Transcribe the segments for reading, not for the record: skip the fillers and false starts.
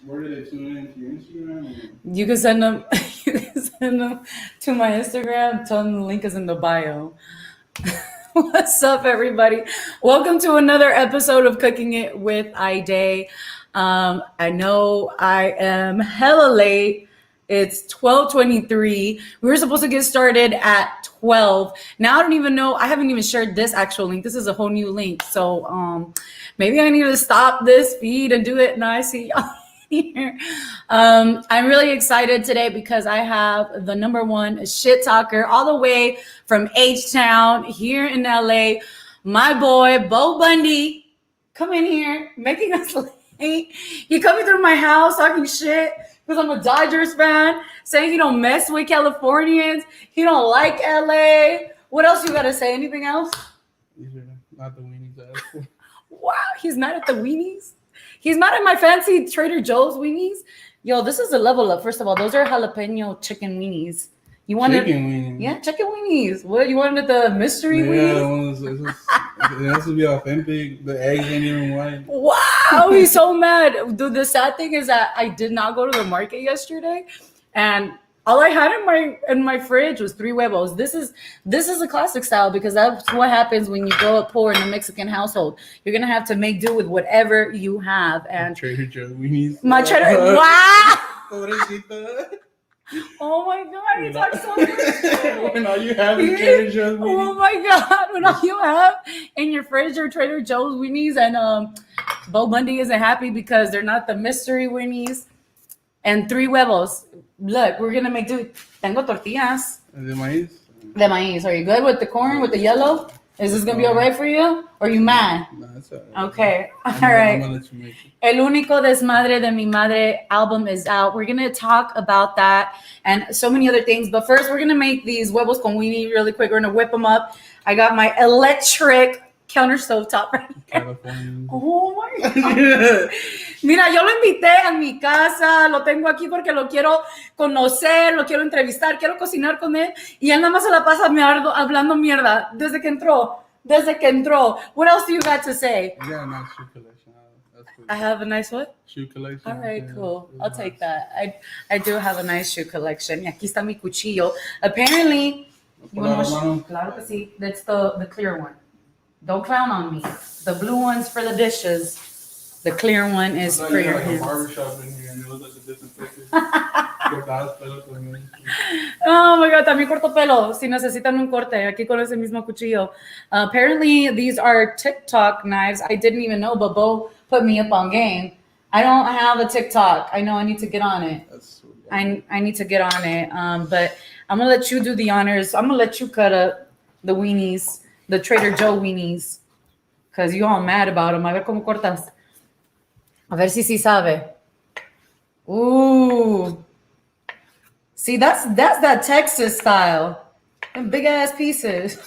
Where do they tune in to your Instagram? You can send them. You can send them to my Instagram. Tell them the link is in the bio. What's up, everybody? Welcome to another episode of Cooking It with Ayydé. I know I am hella late. It's 12:23. We were supposed to get started at 12. Now I don't even know. I haven't even shared this actual link. This is a whole new link. So maybe I need to stop this feed and do it. Now I see y'all here. I'm really excited today because I have the number one shit talker all the way from H-Town here in LA, my boy Bundy. Come in here, making us late. He coming through my house talking shit because I'm a Dodgers fan, saying he don't mess with Californians. He don't like LA. What else you gotta say? Anything else? These are not the weenies I asked for. Wow, he's mad at the weenies. He's mad at my fancy Trader Joe's weenies. Yo, this is a level up. First of all, those are jalapeno chicken weenies. You wanted chicken weenies? Yeah, chicken weenies. What, you wanted the mystery weenies? Yeah, it has to be authentic. The eggs ain't even white. Wow, he's so mad. Dude, the sad thing is that I did not go to the market yesterday, and all I had in my fridge was 3 huevos. This is a classic style because that's what happens when you grow up poor in a Mexican household. You're gonna have to make do with whatever you have. And Trader Joe weenies. My Trader wow. Pobrecita. Oh my God, he talks so good. When all you have is Trader Joe's weenies. Oh my God, when all you have in your fridge are Trader Joe's weenies, and Bundy isn't happy because they're not the mystery weenies. And 3 huevos. Look, we're gonna make do. Tengo tortillas. De maíz? De maíz. Are you good with the corn, with the yellow? Is this gonna be all right for you? Or are you mad? No, it's all right. Okay, all I'm right. gonna let you make it. El Único Desmadre de Mi Madre album is out. We're gonna talk about that and so many other things. But first, we're gonna make these huevos con weenie really quick. We're gonna whip them up. I got my electric counter stove top right here. California. Oh my God. Mira, yo lo invité a mi casa, lo tengo aquí porque lo quiero conocer, lo quiero entrevistar, quiero cocinar con él y él nada más se la pasa hablando mierda desde que entró. What else do you got to say? You got a nice shoe collection. That's cool. I have a nice what? Shoe collection. All right, Yeah, cool. it's I'll nice. take that. I do have a nice shoe collection. Y aquí está mi cuchillo. Apparently, you want more? Claro que sí. That's the clear one. Don't clown on me. The blue one's for the dishes. The clear one is for your like hands. a barbershop in here and it looks like a different picture. Oh my God, también corto pelo. Si necesitan un corte, aquí con ese mismo cuchillo. Apparently, these are TikTok knives. I didn't even know, but Bo put me up on game. I don't have a TikTok. I know I need to get on it. That's so I need to get on it. But I'm going to let you do the honors. I'm going to let you cut up the weenies, the Trader Joe weenies, because you're all mad about them. A ver cómo cortas. A ver si sí sabe. Ooh. See, that's that Texas style. Them big ass pieces.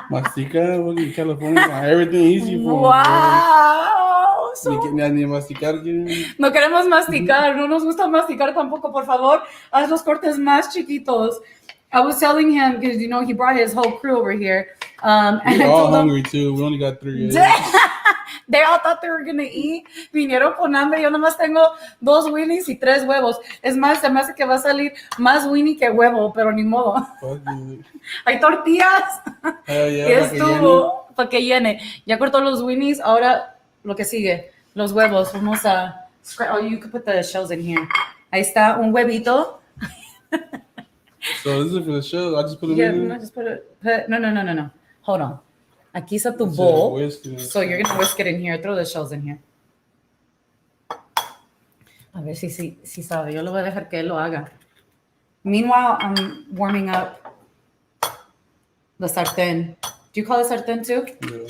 Mastica, what in California? Everything easy for Wow. me. Ni masticar quieren. No queremos masticar. No nos gusta masticar tampoco. Por favor, haz los cortes más chiquitos. I was telling him because he brought his whole crew over here. And We're I all told him, hungry too. We only got 3 eggs. they all thought they were gonna eat. Vinieron con hambre. Yo nomás tengo 2 weenies y 3 huevos. Es más, se me hace que va a salir más weenie que huevo, pero ni modo. Fuck you. Hay tortillas. Hell yeah, Y estuvo para que llene. Ya cortó los weenies. Ahora lo que sigue, los huevos. Vamos a. Oh, you could put the shells in here. Ahí está un huevito. So this is for the show. I just put them Yeah, in no, there? just put it. No. Hold on. Aquí está tu bowl. So you're gonna whisk it in here. Throw the shells in here. A ver si sabe. Yo lo voy a dejar que él lo haga. Meanwhile, I'm warming up the sartén. Do you call it sartén too? Yeah.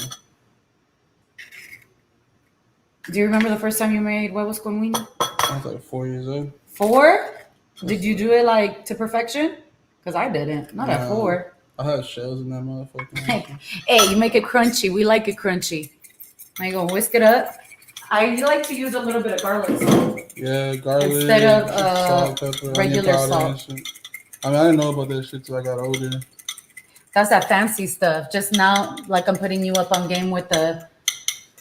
Do you remember the first time you made huevos con weenie? I was like 4 years old. 4? Did you do it like to perfection? Because I didn't. Not at 4. I had shells in that motherfucker. Hey, you make it crunchy. We like it crunchy. Now you go whisk it up. I like to use a little bit of garlic salt. Yeah, garlic. Instead of salt, pepper, regular onion powder salt. and shit. I mean, I didn't know about that shit till I got older. That's that fancy stuff. Just now, like I'm putting you up on game with the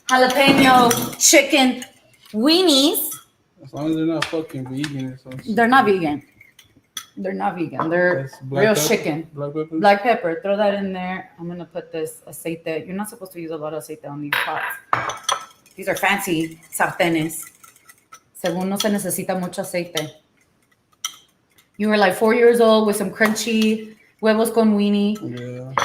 jalapeno chicken weenies. long as they're not fucking vegan or something. They're not vegan. They're not vegan. They're real chicken. Black pepper. Throw that in there. I'm going to put this aceite. You're not supposed to use a lot of aceite on these pots. These are fancy sartenes. Según no se necesita mucho aceite. You were like 4 years old with some crunchy huevos con weenie.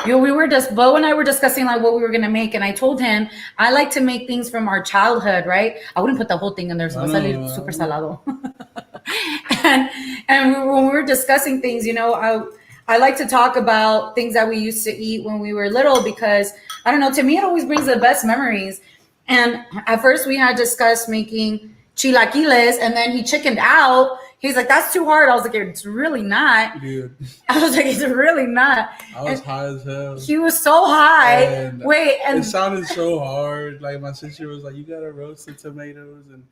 Yeah. We were just, Bo and I were discussing like what we were going to make. And I told him, I like to make things from our childhood, right? I wouldn't put the whole thing in there. So va a salir super salado. and when we were discussing things, you know, I like to talk about things that we used to eat when we were little because, I don't know, to me, it always brings the best memories. And at first we had discussed making chilaquiles and then he chickened out. He's like, that's too hard. I was like, it's really not. Dude. I was like, it's really not. I was high as hell. He was so high. And it sounded so hard. Like my sister was like, you gotta roast the tomatoes, and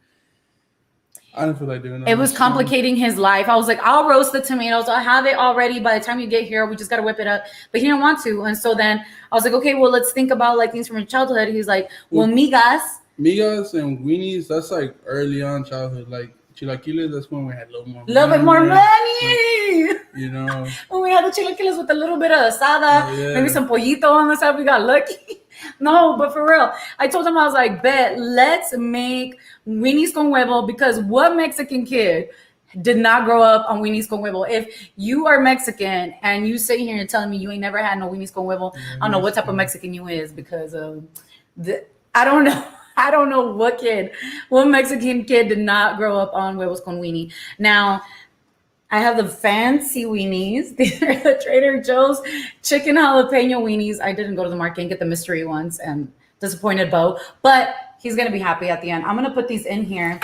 I didn't feel like doing that. It was complicating his life. I was like, I'll roast the tomatoes. I'll have it already by the time you get here. We just gotta whip it up. But he didn't want to. And so then I was like, okay, well, let's think about like things from your childhood. He's like, well, migas and weenies, that's like early on childhood. Like chilaquiles, that's when we had a little bit more money. You know, when we had the chilaquiles with a little bit of asada, maybe some pollito on the side, we got lucky. No, but for real, I told him, I was like, bet, let's make weenies con huevo, because what Mexican kid did not grow up on weenies con huevo? If you are Mexican and you sit here and telling me you ain't never had no weenies con huevo, I don't know what type of Mexican you is, because I don't know. I don't know what Mexican kid did not grow up on huevos con weenie. Now, I have the fancy weenies. These are the Trader Joe's chicken jalapeno weenies. I didn't go to the market and get the mystery ones, and disappointed Bo, but he's going to be happy at the end. I'm going to put these in here.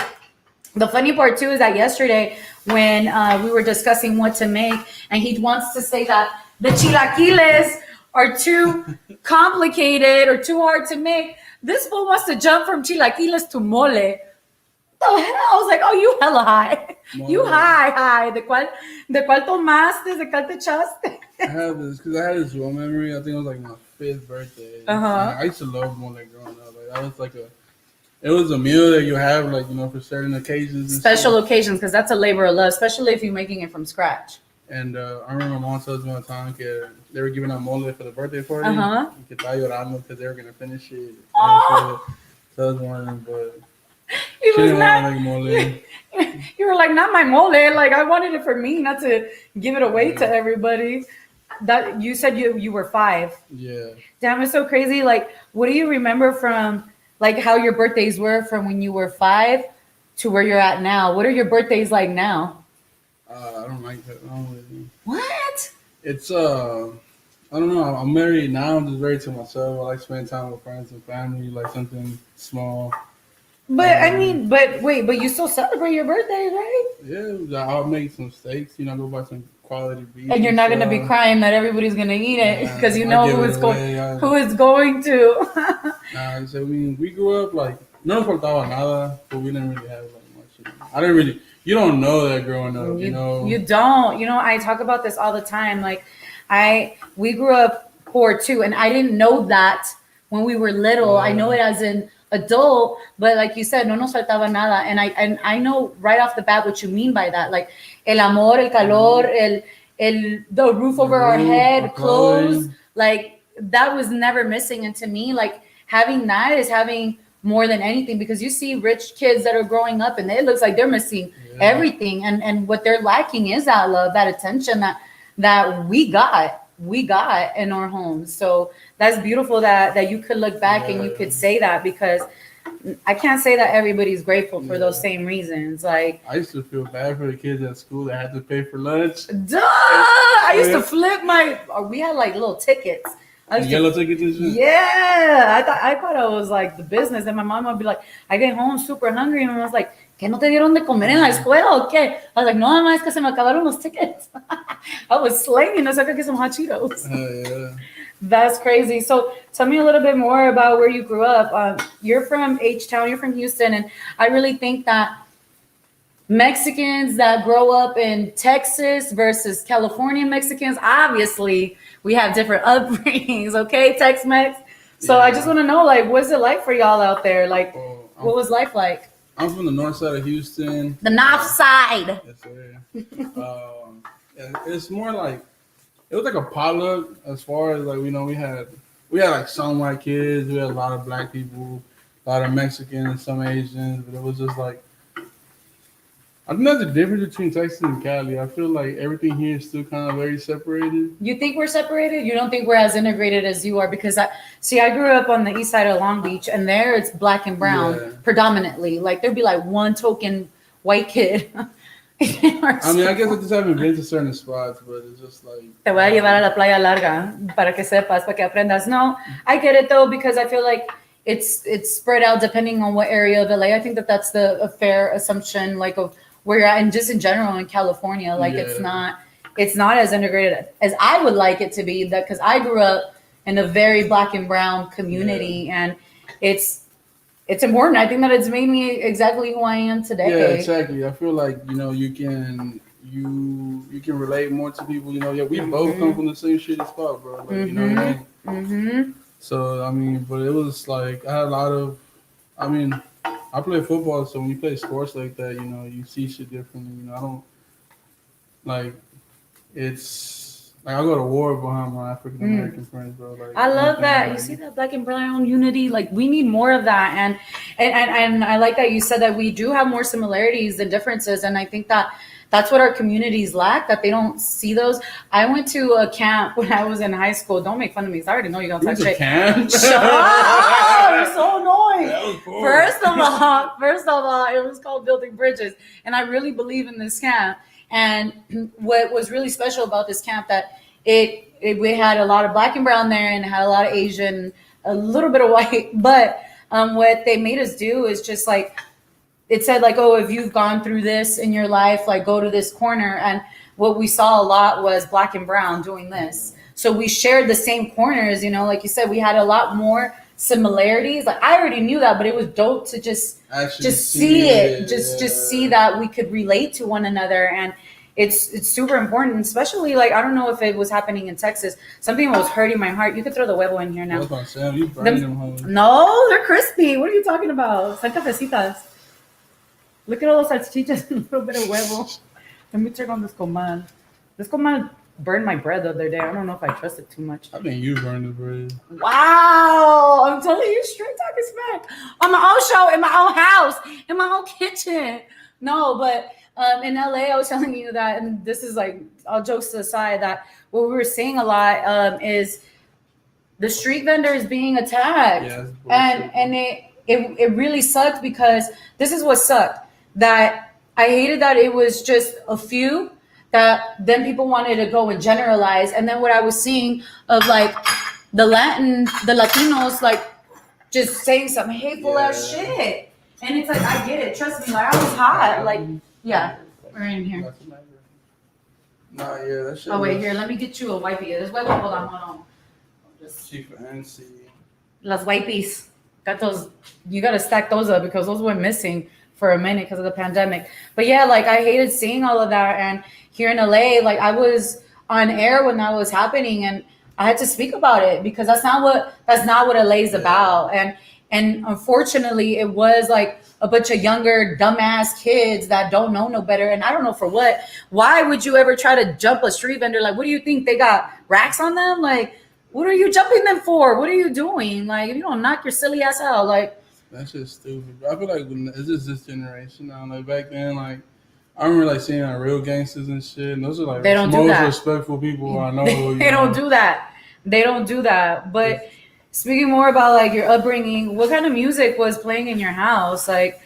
The funny part too is that yesterday when we were discussing what to make, and he wants to say that the chilaquiles are too complicated or too hard to make. This fool wants to jump from chilaquiles to mole. The hell? I was like, oh, you hella high. Mole. You high. De cual tomaste, de cual te echaste. I had this one memory. I think it was like my 5th birthday. Uh-huh. I used to love mole growing up. Like, that was like it was a meal that you have, like, you know, for certain occasions. And special occasions, because that's a labor of love, especially if you're making it from scratch. And I remember my mom told me one time that they were giving out mole for the birthday party. Uh-huh. Que estaba llorando because they were going to finish it. Oh. So I was wondering, but she didn't want to make mole. You were like, not my mole. Like, I wanted it for me, not to give it away to everybody. That you said you were 5. Yeah. Damn, it's so crazy. Like, what do you remember from, like, how your birthdays were from when you were 5 to where you're at now? What are your birthdays like now? I don't like that. What? It's I don't know. I'm married now. I'm just married to myself. I like spending time with friends and family, like something small. But I mean, but you still celebrate your birthday, right? Yeah, I'll make some steaks. You know, go buy some quality beef. And you're not gonna be crying that everybody's gonna eat it because you know who is going to. Nah, so we grew up like no faltaba nada, but we didn't really have like much. You know. I didn't really. You don't know that growing up, you know. You don't. You know, I talk about this all the time. Like, we grew up poor too, and I didn't know that when we were little. I know it as an adult, but like you said, no nos faltaba nada. And I know right off the bat what you mean by that. Like, el amor, el calor, the roof over our head, clothes. Like, that was never missing. And to me, like, having that is having more than anything, because you see rich kids that are growing up and it looks like they're missing everything, and what they're lacking is that love, that attention that we got in our homes. So that's beautiful that you could look back and you could say that, because I can't say that everybody's grateful for those same reasons. Like, I used to feel bad for the kids at school that had to pay for lunch. Duh! I used to flip we had like little tickets. Yellow tickets and shit? Yeah. I thought I was like the business. And my mom would be like, I get home super hungry. And I was like, ¿qué no te dieron de comer en la escuela o qué? I was like, no, mamá, es que se me acabaron los tickets. I was slanging us. I could get some hot Cheetos. Yeah. That's crazy. So tell me a little bit more about where you grew up. You're from H-Town. You're from Houston. And I really think that Mexicans that grow up in Texas versus California Mexicans, obviously we have different upbringings, okay, Tex-Mex. So I just want to know, like, what's it like for y'all out there? Like, what was life like? I'm from the north side of Houston. The north side. Yes, sir. It's more like it was like a potluck as far as like we had like some white kids, we had a lot of black people, a lot of Mexicans, some Asians, but it was just like I think that's the difference between Texas and Cali. I feel like everything here is still kind of very separated. You think we're separated? You don't think we're as integrated as you are? Because I grew up on the east side of Long Beach, and there it's black and brown predominantly. Like there'd be like one token white kid. I mean, I guess I just haven't been to certain spots, but it's just like. Te voy a llevar a la playa larga para que sepas, para que aprendas. No, I get it though, because I feel like it's spread out depending on what area of LA. I think that's a fair assumption, like of where you're at, and just in general in California, like it's not as integrated as I would like it to be. That because I grew up in a very black and brown community, and it's important. I think that it's made me exactly who I am today. Yeah, exactly. I feel like you can relate more to people. We both come from the same shitty spot, bro. Like, you know what I mean? Mm-hmm. So I mean, but it was like I had a lot of. I mean, I play football, so when you play sports like that, you see shit differently. I don't like it's like I go to war behind my African American friends, bro. Like I love that. You see that black and brown unity? Like we need more of that, and I like that you said that we do have more similarities than differences, and I think that's what our communities lack, that they don't see those. I went to a camp when I was in high school. Don't make fun of me. I already know you're gonna touch it. Camp? Shut up! You're so annoying. That was cool. First of all, it was called Building Bridges, and I really believe in this camp. And what was really special about this camp that we had a lot of black and brown there, and had a lot of Asian, a little bit of white. But what they made us do is just like. It said like, oh, if you've gone through this in your life, like go to this corner. And what we saw a lot was black and brown doing this. So we shared the same corners, like you said, we had a lot more similarities. Like I already knew that, but it was dope to just see it, just see that we could relate to one another. And it's super important, especially like, I don't know if it was happening in Texas. Something was hurting my heart. You could throw the huevo in here now. You burning them home. No, they're crispy. What are you talking about? Son cafecitas. Look at all those salchichas and a little bit of huevo. Let me turn on this comal. This comal burned my bread the other day. I don't know if I trust it too much. I think you burned the bread. Wow. I'm telling you, straight talking smack. On my own show, in my own house, in my own kitchen. No, but in LA, I was telling you that, and this is like, all jokes aside, that what we were seeing a lot is the street vendors being attacked. Yeah, and it really sucked, because this is what sucked. That I hated that it was just a few, that then people wanted to go and generalize. And then what I was seeing of like the Latinos, like just saying some hateful ass shit. And it's like, I get it. Trust me. Like I was hot. Like, yeah, we're in here. Nah, yeah, that shit. Oh, wait, here. Let me get you a wipey. There's hold on. Just Chief Fancy. Las wipes. Got those. You got to stack those up, because those went missing for a minute because of the pandemic. But yeah, like I hated seeing all of that. And here in LA, like I was on air when that was happening, and I had to speak about it, because that's not what LA is about. And unfortunately, it was like a bunch of younger dumbass kids that don't know no better. And I don't know for what. Why would you ever try to jump a street vendor? Like, what do you think, they got racks on them? Like, what are you jumping them for? What are you doing? Like, if you don't knock your silly ass out, like. That's just stupid. I feel like it's just this generation now. Like back then, like I remember like seeing like real gangsters and shit. And those are like the most respectful people I know. They don't do that. They don't do that. But speaking more about like your upbringing, what kind of music was playing in your house? Like,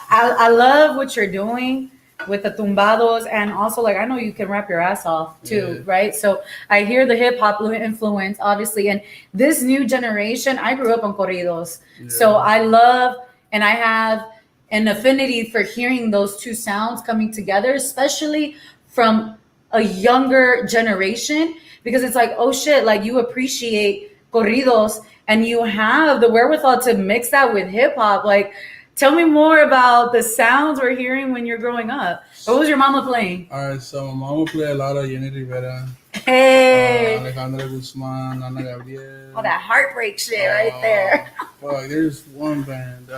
I love what you're doing with the tumbados, and also like I know you can rap your ass off too, right? So I hear the hip hop influence, obviously, and this new generation. I grew up on corridos, so I love, and I have an affinity for hearing those two sounds coming together, especially from a younger generation, because it's like, oh shit, like you appreciate corridos and you have the wherewithal to mix that with hip hop, like. Tell me more about the sounds we're hearing when you're growing up. What was your mama playing? All right, so my mama played a lot of Jenny Rivera. Hey. Alejandra Guzman, Ana Gabriel. All that heartbreak shit right there. Fuck, there's one band.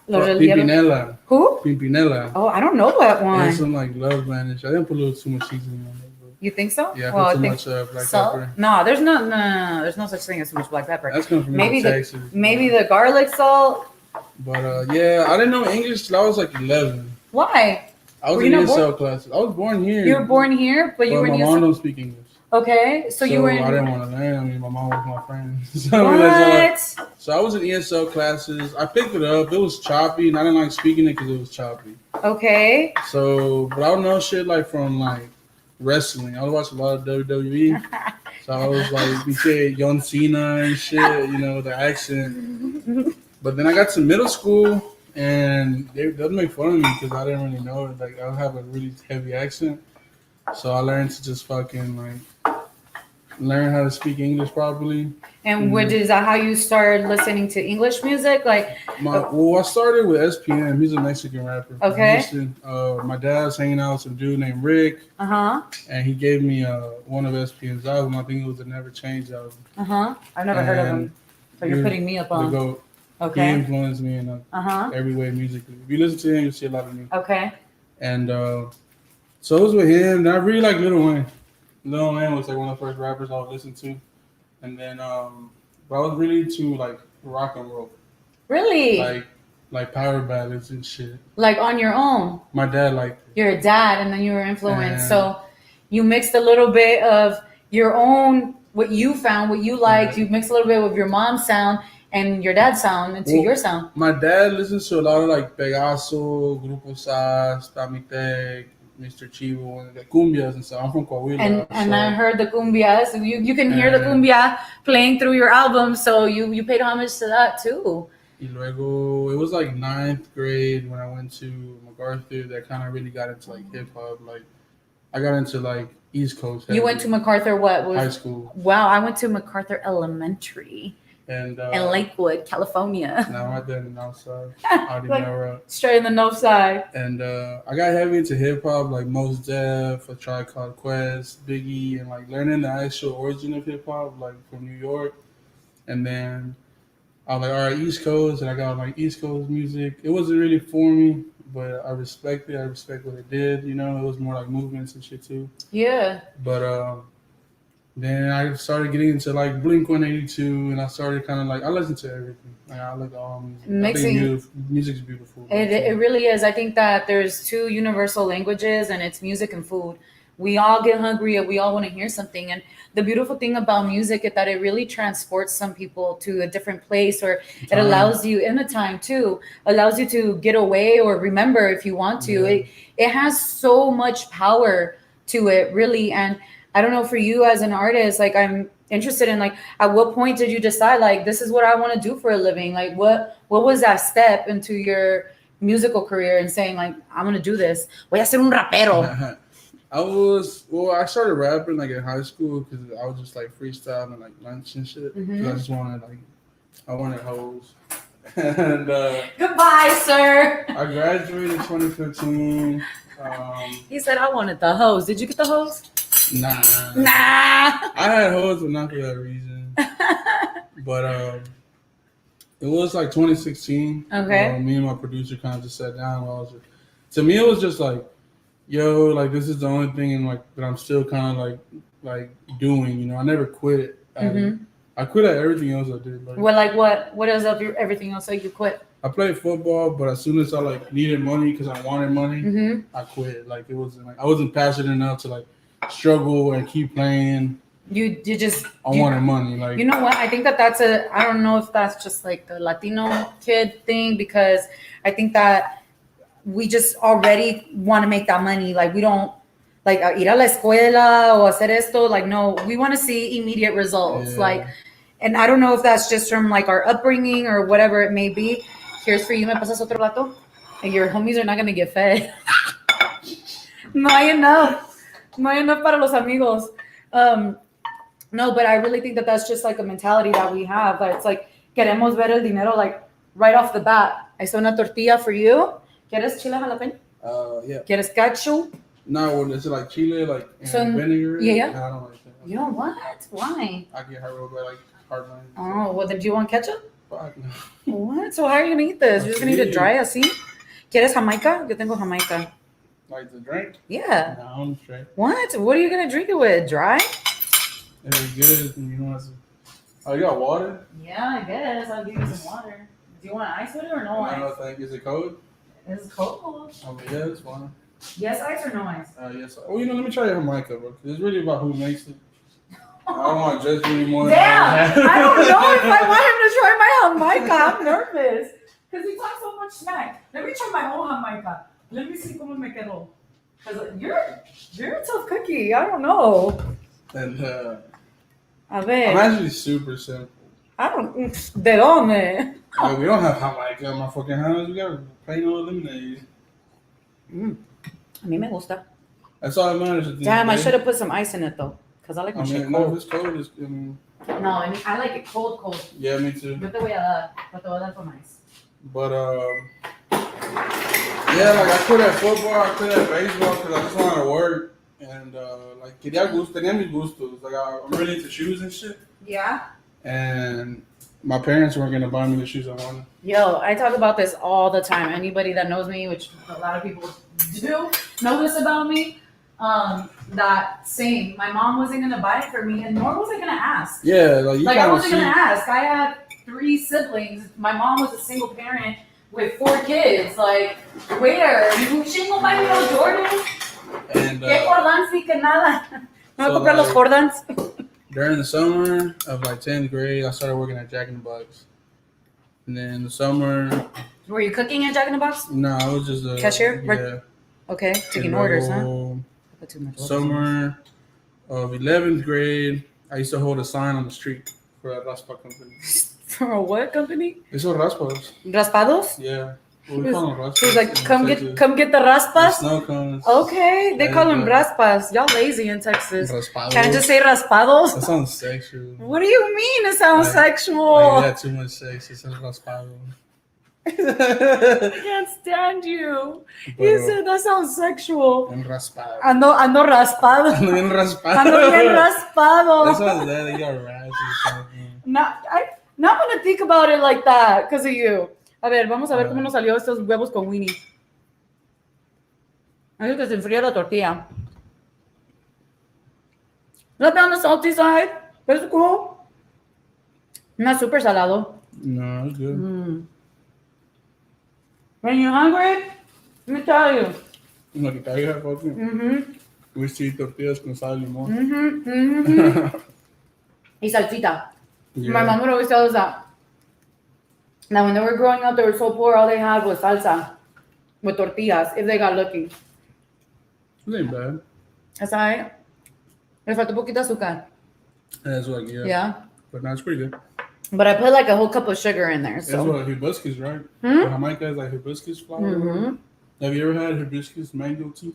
Pimpinella. Who? Pimpinella. Oh, I don't know that one. And some like love vanish. I didn't put a little too much seasoning on it. You think so? Yeah, I put too much black pepper. No, there's there's no such thing as too much black pepper. That's coming from Texas. Maybe the garlic salt. But yeah, I didn't know English till I was like 11. Why? I was in ESL classes. I was born here. You were born here, but you were in ESL. My mom don't speak English. Okay, so you were in... I didn't want to learn. I mean, my mom was my friend. So I was in ESL classes. I picked it up. It was choppy, and I didn't like speaking it because it was choppy. Okay. So, but I don't know shit like from like wrestling. I was watching a lot of WWE. So I was like, we say John Cena and shit, you know, the accent. But then I got to middle school, and they'd make fun of me because I didn't really know it. Like, I would have a really heavy accent. So I learned to just fucking like learn how to speak English properly. And what is that? How you started listening to English music? Like, I started with SPM. He's a Mexican rapper. Okay. My dad's hanging out with some dude named Rick. And he gave me one of SPM's albums. I think it was the Never Change album. I've never heard of him. So you're putting me up on. The GOAT. Okay. He influenced me in every way musically. If you listen to him, you'll see a lot of me. Okay. And so it was with him. And I really like Lil Wayne. Lil Wayne was like one of the first rappers I would listen to. And then, but I was really into like rock and roll. Really? Like power ballads and shit. Like on your own? My dad liked it. Your dad, and then you were influenced. So you mixed a little bit of your own, what you found, what you liked. You mixed a little bit with your mom's sound and your dad's sound into your sound. My dad listens to a lot of like Pegaso, Grupo Sas, Tamitec, Mr. Chivo, and the cumbias and stuff. I'm from Coahuila. And I heard the cumbias. You can hear the cumbia playing through your album, so you paid homage to that too. Y luego, it was like 9th grade when I went to MacArthur that kind of really got into like hip hop. Like, I got into like East Coast. You went to MacArthur what? High school. Wow, I went to MacArthur Elementary. And in Lakewood, California. No, right there in the north side. Straight in the north side. And I got heavy into hip hop, like Mos Def, A Tribe Called Quest, Biggie, and like learning the actual origin of hip hop, like from New York. And then I was like, all right, East Coast, and I got like East Coast music. It wasn't really for me, but I respect it. I respect what it did. You know, it was more like movements and shit too. Yeah. But then I started getting into like Blink-182, and I started kind of like, I listen to everything. Like, I like all music. Music's beautiful. It really is. I think that there's two universal languages, and it's music and food. We all get hungry and we all want to hear something. And the beautiful thing about music is that it really transports some people to a different place, or it allows you, in the time too, allows you to get away or remember if you want to. Yeah. It has so much power to it, really. And I don't know, for you as an artist, like, I'm interested in, like, at what point did you decide, like, this is what I want to do for a living? Like, what was that step into your musical career and saying, like, I'm going to do this? Voy a ser un rapero. I started rapping, like, in high school because I was just, like, freestyling, like, lunch and shit. I just wanted, like, I wanted hoes. And goodbye, sir. I graduated in 2015. He said, I wanted the hose. Did you get the hose? Nah. I had hoes, but not for that reason. But it was like 2016. Okay. Me and my producer kind of just sat down. To me, it was just like, yo, like, this is the only thing in like that I'm still kind of like doing. You know, I never quit. I quit at everything else I did. Like, well, what is up everything else that you quit? I played football, but as soon as I like needed money because I wanted money, I quit. Like, it wasn't like I wasn't passionate enough to like struggle and keep playing. You wanted money. Like, you know what? I think that's I don't know if that's just like the Latino kid thing, because I think that we just already want to make that money. Like, we don't like ir a la escuela o hacer esto. Like, no, we want to see immediate results. Yeah. Like, and I don't know if that's just from like our upbringing or whatever it may be. Here's for you, me pasas otro plato. And your homies are not going to get fed. No hay enough para los amigos. No, but I really think that that's just like a mentality that we have. That it's like, queremos ver el dinero like right off the bat. I saw una tortilla for you. ¿Quieres chile jalapeño? Yeah. ¿Quieres ketchup? No, when it's like chile, like vinegar. Yeah. I don't like that. You know what? Why? I get hurt real bad, like heartburn. Oh, well, then do you want ketchup? Fuck no. What? So how are you gonna eat this? You're just gonna eat it dry así? ¿Quieres Jamaica? Yo tengo Jamaica. Like the drink? Yeah. No, I'm straight. What? What are you gonna drink it with? Dry? It's good. You know what's... Oh, you got water? Yeah, I guess. I'll give you some water. Do you want ice with it or no ice? No, thank you. Is it cold? It's cold. Oh, yeah, it's fine. Yes ice or no ice? Yes. Oh, let me try your Jamaica, bro. It's really about who makes it. I don't want to judge you anymore. Damn! I don't know if I want him to try my Jamaica. I'm nervous. Because he talks so much smack. Let me try my own Jamaica. Let me see cómo me quedó. Because you're a tough cookie. I don't know. And, A ver. I'm actually super simple. I don't... ¿De dónde? Like, we don't have Jamaica in my fucking house. We got plain old lemonade. A mí me gusta. That's all that matters. Damn, I should have put some ice in it though. Because I like my shit cold. No, if it's cold, it's... No, I like it cold. Yeah, me too. Yo te voy a dar con ice. But, yeah, like, I quit at football, I quit at baseball because I just wanted to work. And, like, tenía mis gustos. Like, I'm really into shoes and shit. Yeah? And my parents weren't going to buy me the shoes I wanted. Yo, I talk about this all the time. Anybody that knows me, which a lot of people do, know this about me. That same. My mom wasn't going to buy it for me, and nor was I going to ask. Yeah, like, I wasn't going to ask. I had 3 siblings. My mom was a single parent with 4 kids. Like, where? You chingo buy me los Jordans? And, ¿Qué Jordans ni que nada? Me voy a comprar los Jordans. During the summer of like 10th grade, I started working at Jack in the Box. And then the summer... Were you cooking at Jack in the Box? No, I was just a... Cashier? Yeah. Okay, taking orders, huh? Summer of 11th grade, I used to hold a sign on the street for a raspa company. For a what company? It's all raspas. Raspados? Yeah. Well, we call them raspas. He was like, come get the raspas? Snow cones. Okay, they call them raspas. Y'all lazy in Texas. Raspados. Can't just say raspados? That sounds sexual. What do you mean it sounds sexual? Like, you got too much sex. It says raspado. I can't stand you. He said that sounds sexual. I'm raspado. Ando raspado. Ando bien raspado. Ando bien raspado. That sounds bad. They got rash or something. Not gonna think about it like that because of you. A ver, vamos a ver cómo nos salió estos huevos con Winnie. Hay que se enfría la tortilla. Not on the salty side. But it's cool. Not super salado. No, it's good. When you're hungry, let me tell you. Lo que caiga, fucking. We see tortillas con sal y limón. Y salsita. Yeah. My mom would always tell us that. Now, when they were growing up, they were so poor, all they had was salsa with tortillas, if they got lucky. It ain't bad. That's all right. Le faltó poquito azúcar. That's what, Yeah. But no, it's pretty good. But I put like a whole cup of sugar in there. So. That's what hibiscus, right? Jamaica is like hibiscus flower. Have you ever had hibiscus mango tea?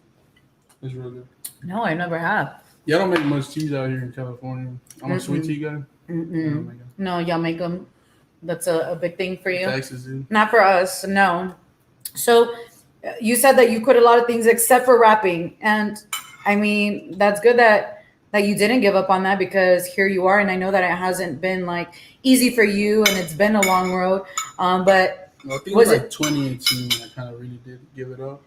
It's real good. No, I never have. Y'all don't make much teas out here in California. I'm a sweet tea guy. No, y'all make them. That's a big thing for you. Texas, dude. Not for us, no. So you said that you quit a lot of things except for rapping. And I mean, that's good that you didn't give up on that because here you are. And I know that it hasn't been like easy for you and it's been a long road. But I think it was like 2018 I kind of really did give it up.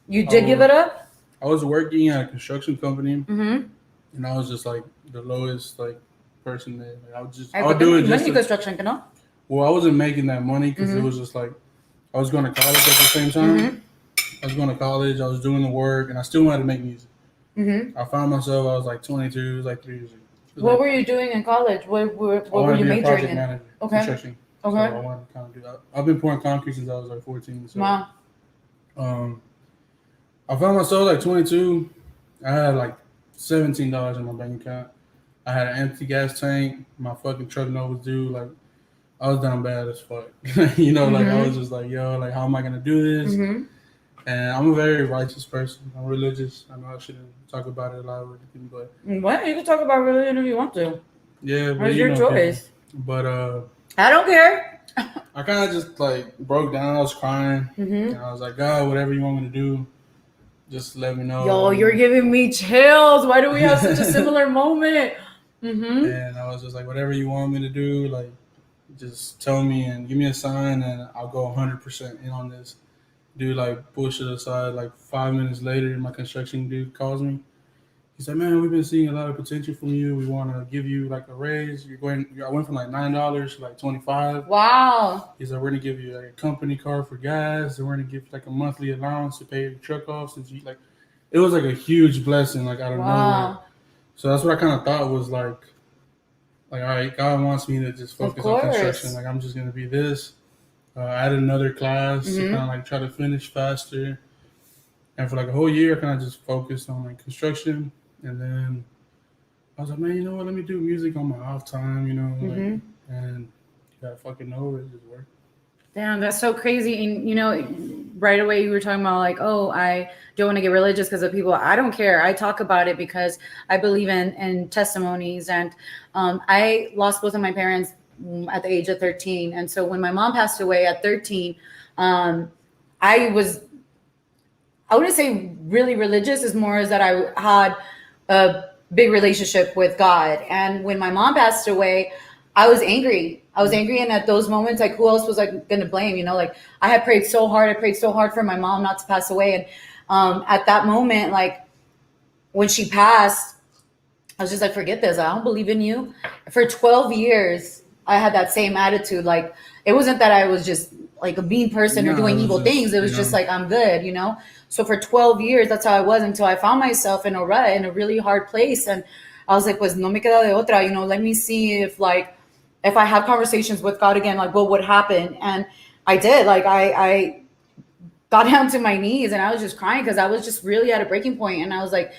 You did give it up? I was working at a construction company and I was just like the lowest like person there. Like, I would do it just construction, no? Well, I wasn't making that money because it was just like I was going to college at the same time. I was going to college. I was doing the work, and I still wanted to make music. I found myself. I was like 22. It was like 3 years ago. What were you doing in college? What were you majoring in? Manager, okay. Construction. Okay. So I wanted to kind of do that. I've been pouring concrete since I was like 14. So, wow. I found myself like 22. I had like $17 in my bank account. I had an empty gas tank. My fucking truck note was due. Like, I was down bad as fuck. You know, like, I was just like, yo, like, how am I going to do this? And I'm a very righteous person. I'm religious. I know I shouldn't talk about it a lot with people, but... What? You can talk about religion if you want to. Yeah, but it's your choice. But, I don't care. I kind of just, like, broke down. I was crying. And I was like, God, whatever you want me to do, just let me know. Yo, you're giving me chills. Why do we have such a similar moment? And I was just like, whatever you want me to do, like, just tell me and give me a sign, and I'll go 100% in on this. Dude, like, bullshit aside, like 5 minutes later, my construction dude calls me. He said, "Man, we've been seeing a lot of potential from you. We want to give you like a raise. I went from like $9 to like 25. Wow. He said, we're gonna give you like a company car for gas, and we're gonna give you like a monthly allowance to pay your truck off. Since you like, it was like a huge blessing, like out of nowhere. So that's what I kind of thought was like, all right, God wants me to just focus on construction. Like, I'm just gonna be this. I added another class to kind of like try to finish faster. And for like a whole year, I kind of just focused on like construction. And then I was like, man, you know what? Let me do music on my off time, like, and you gotta fucking know it just worked. Damn, that's so crazy. And, right away you were talking about like, oh, I don't want to get religious because of people. I don't care. I talk about it because I believe in testimonies. And I lost both of my parents at the age of 13. And so when my mom passed away at 13, I wouldn't say really religious, as more as that I had a big relationship with God. And when my mom passed away, I was angry. And at those moments, like, who else was like going to blame? Like, I had prayed so hard. I prayed so hard for my mom not to pass away. And at that moment, like, when she passed, I was just like, forget this. I don't believe in you. For 12 years, I had that same attitude. Like, it wasn't that I was just like a mean person or doing evil things. It was just like, I'm good, So for 12 years, that's how I was until I found myself in a rut, in a really hard place. And I was like, pues no me queda de otra, let me see if I have conversations with God again, like what would happen. And I did. Like, I got down to my knees and I was just crying because I was just really at a breaking point. And I was like,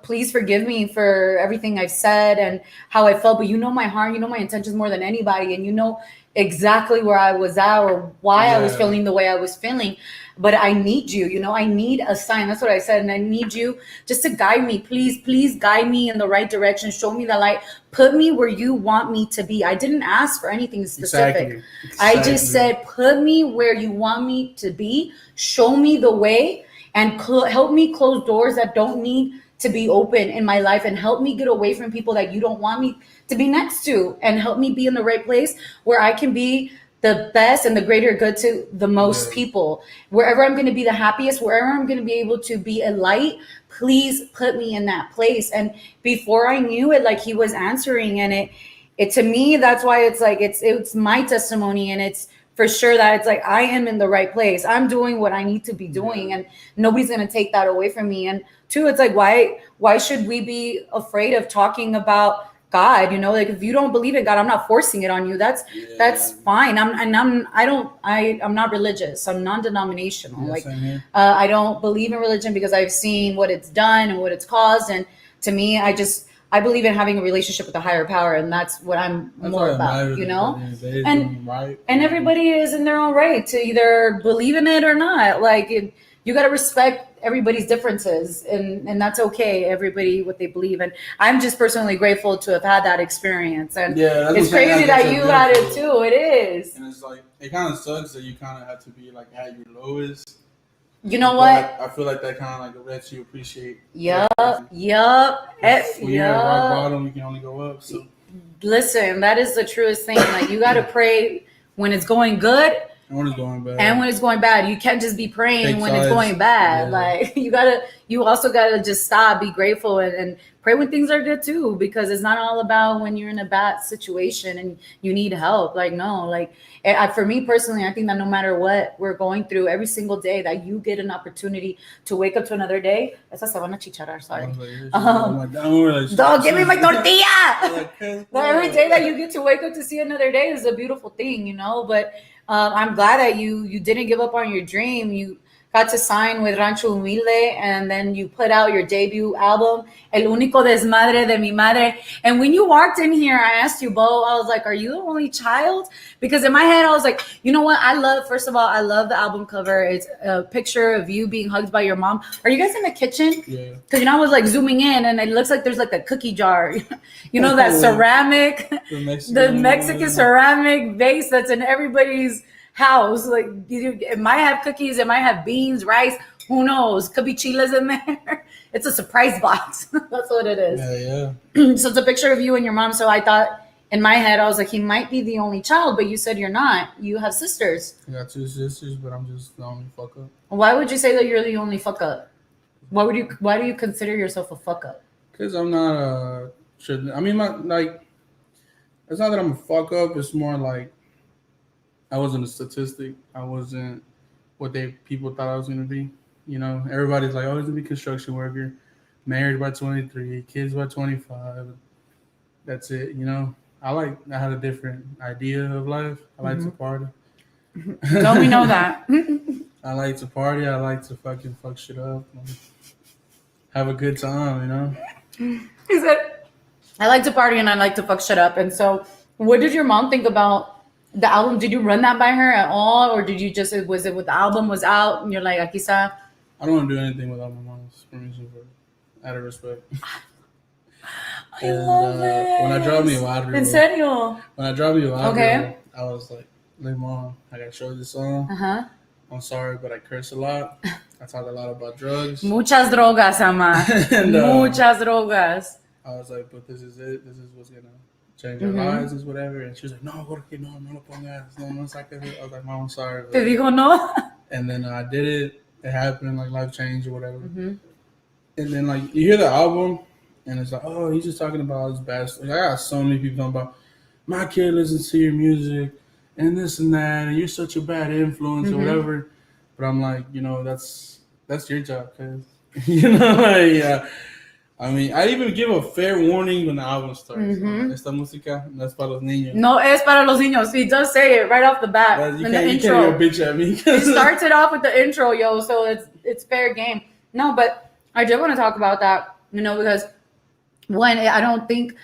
please forgive me for everything I've said and how I felt. But my heart, my intentions more than anybody. And exactly where I was at or why I was feeling the way I was feeling. But I need you, I need a sign. That's what I said. And I need you just to guide me. Please guide me in the right direction. Show me the light. Put me where you want me to be. I didn't ask for anything specific. Exactly. I just said, put me where you want me to be. Show me the way and help me close doors that don't need to be open in my life, and help me get away from people that you don't want me to be next to, and help me be in the right place where I can be the best and the greater good to the most people. Wherever I'm going to be the happiest, wherever I'm going to be able to be a light, please put me in that place. And before I knew it, like, he was answering. And it to me, that's why it's like, it's my testimony. And it's for sure that it's like, I am in the right place. I'm doing what I need to be doing, and nobody's going to take that away from me. And two, it's like, why should we be afraid of talking about God? Like, if you don't believe in God, I'm not forcing it on you. That's fine. I'm not religious. I'm non-denominational. I don't believe in religion because I've seen what it's done and what it's caused. And to me, I believe in having a relationship with a higher power, and that's what I'm more about, And everybody is in their own right to either believe in it or not. Like, you got to respect everybody's differences, and that's okay. Everybody what they believe in. I'm just personally grateful to have had that experience, and it's crazy that you had it too. It is, and it's like, it kind of sucks that you kind of have to be like at your lowest. You know what? I feel like that kind of like lets you appreciate. Yup. When you're at rock bottom, you can only go up. So listen, that is the truest thing. Like, you got to pray when it's going good. And when it's going bad. And when it's going bad. You can't just be praying when it's going bad. Yeah. Like, you also gotta just stop, be grateful, and pray when things are good too, because it's not all about when you're in a bad situation and you need help. Like, no, like, for me personally, I think that no matter what we're going through, every single day that you get an opportunity to wake up to another day, esa se van a chicharar, sorry. Dog, give me my tortilla! But every day that you get to wake up to see another day is a beautiful thing, But I'm glad that you didn't give up on your dream. You got to sign with Rancho Humilde, and then you put out your debut album, El Único Desmadre de Mi Madre. And when you walked in here, I asked you, Bo, I was like, are you the only child? Because in my head, I was like, you know what? First of all, I love the album cover. It's a picture of you being hugged by your mom. Are you guys in the kitchen? Yeah. Because, I was like zooming in, and it looks like there's like a cookie jar. That ceramic, the Mexican ceramic vase that's in everybody's house. Like, it might have cookies, it might have beans, rice, who knows, could be chiles in there. It's a surprise box. That's what it is. Yeah. So it's a picture of you and your mom. So I thought in my head, I was like, he might be the only child, but you said you're not. You have sisters. I got 2 sisters, but I'm just the only fuck up. Why would you say that you're the only fuck up? Why do you consider yourself a fuck up? Because I'm not I mean, it's not that I'm a fuck up. It's more like I wasn't a statistic. I wasn't what people thought I was gonna be. You know, everybody's like, oh, he's gonna be a construction worker, married by 23, kids by 25. That's it. You know, I had a different idea of life. I like to party. Don't we know that? I like to party. I like to fucking fuck shit up. Have a good time, you know? He said, I like to party and I like to fuck shit up. And so, what did your mom think about the album? Did you run that by her at all? Or did you just, was it with the album was out and you're like, aquí está? I don't want to do anything without my mom's permission, out of respect. I love it. When I dropped mi barrio. ¿En serio? When I dropped mi barrio, I was like, Mom, I got to show you this song. Uh-huh. I'm sorry, but I curse a lot. I talk a lot about drugs. Muchas drogas, ama. And, muchas drogas. I was like, but this is it. This is what's going to change our lives, is whatever. And she was like, no lo pongas. No saques it. I was like, Mom, I'm sorry. Te dijo no? And then I did it. It happened, like life changed or whatever. Mm-hmm. And then, like, you hear the album, and it's like, oh, he's just talking about his bad stuff. Like, I got so many people talking about, my kid listens to your music, and this and that, and you're such a bad influence or whatever. But I'm like, you know, that's your job, cuz. You know, like, I mean, I even give a fair warning when the album starts. Esta música no es para los niños. No es para los niños. He does say it right off the bat in the intro. You can't bitch at me. He starts it off with the intro, yo, so it's fair game. No, but I did want to talk about that, you know, because I don't think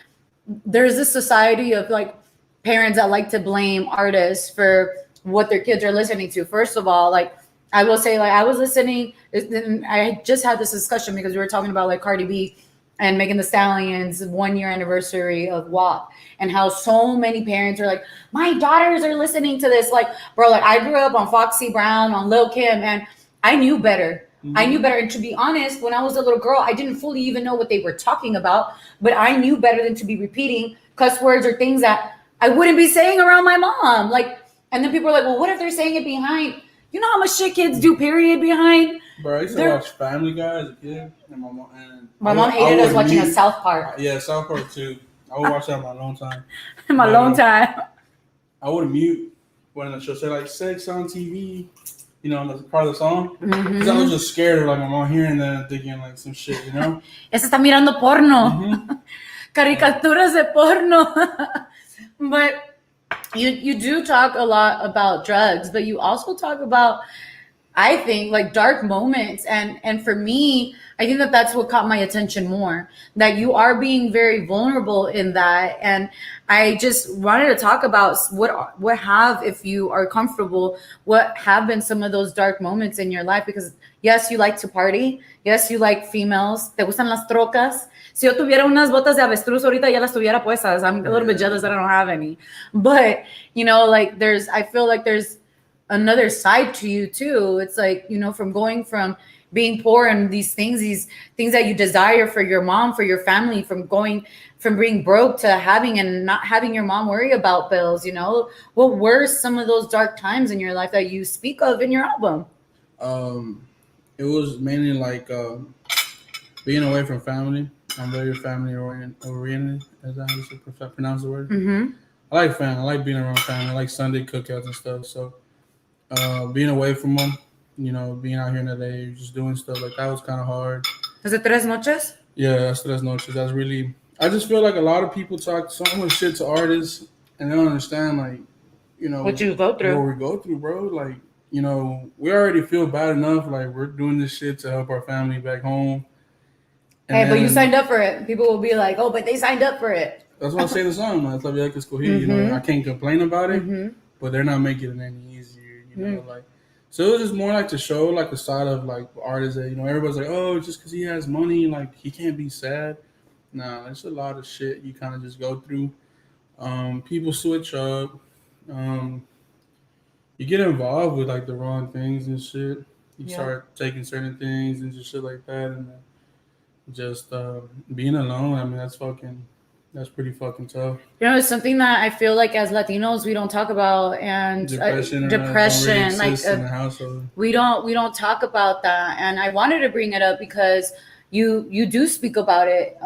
there's this society of like parents that like to blame artists for what their kids are listening to. First of all, like I will say, like I was listening, I just had this discussion because we were talking about like Cardi B and Megan Thee Stallion's 1-year anniversary of WAP and how so many parents are like, my daughters are listening to this. Like, bro, like I grew up on Foxy Brown, on Lil Kim, and I knew better. I knew better. And to be honest, when I was a little girl, I didn't fully even know what they were talking about, but I knew better than to be repeating cuss words or things that I wouldn't be saying around my mom. Like, and then people are like, well, what if they're saying it behind? You know how much shit kids do, period, behind? Bro, I used to watch Family Guy as a kid, and my mom hated us watching a South Park. Yeah, South Park too. I would watch that in my long time. I would mute when the show said like sex on TV. You know, that's part of the song. Because I was just scared of like my mom hearing that and thinking like some shit, you know? Esa está mirando porno. Caricaturas de porno. But you do talk a lot about drugs, but you also talk about, I think, like dark moments. And for me, I think that that's what caught my attention more, that you are being very vulnerable in that. And I just wanted to talk about what have, if you are comfortable, what have been some of those dark moments in your life? Because yes, you like to party. Yes, you like females. Te gustan las trocas. Si yo tuviera unas botas de avestruz ahorita ya las tuviera puestas. I'm a little bit jealous that I don't have any. But, you know, like I feel like there's another side to you too. It's like, you know, from going from being poor and these things that you desire for your mom, for your family, from being broke to having and not having your mom worry about bills, you know? What were some of those dark times in your life that you speak of in your album? It was mainly like being away from family. I'm very family oriented, as I used to pronounce the word. I like family. I like being around family. I like Sunday cookouts and stuff. So being away from them, you know, being out here in LA, just doing stuff like that was kind of hard. Was it Tres Noches? Yeah, that's Tres Noches. That's really, I just feel like a lot of people talk so much shit to artists and they don't understand, like, you know, what you go through. What we go through, bro. Like, you know, we already feel bad enough. Like, we're doing this shit to help our family back home. And but you signed up for it. People will be like, oh, but they signed up for it. That's why I say the song, man. You know, I can't complain about it, but they're not making it any easier, you know, like. So it was just more like to show like the side of like artists that, you know, everybody's like, oh, just because he has money, like he can't be sad. Nah, there's a lot of shit you kind of just go through. People switch up. You get involved with like the wrong things and shit. You start taking certain things and just shit like that, and just being alone. I mean, that's fucking. That's pretty fucking tough. It's something that I feel like as Latinos we don't talk about, and depression, we don't talk about that. And I wanted to bring it up because you do speak about it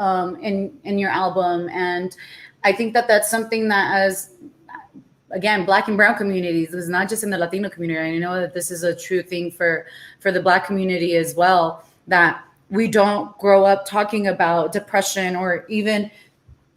in your album, and I think that that's something that, as again, Black and brown communities, is not just in the Latino community. I know that this is a true thing for the Black community as well, that we don't grow up talking about depression or even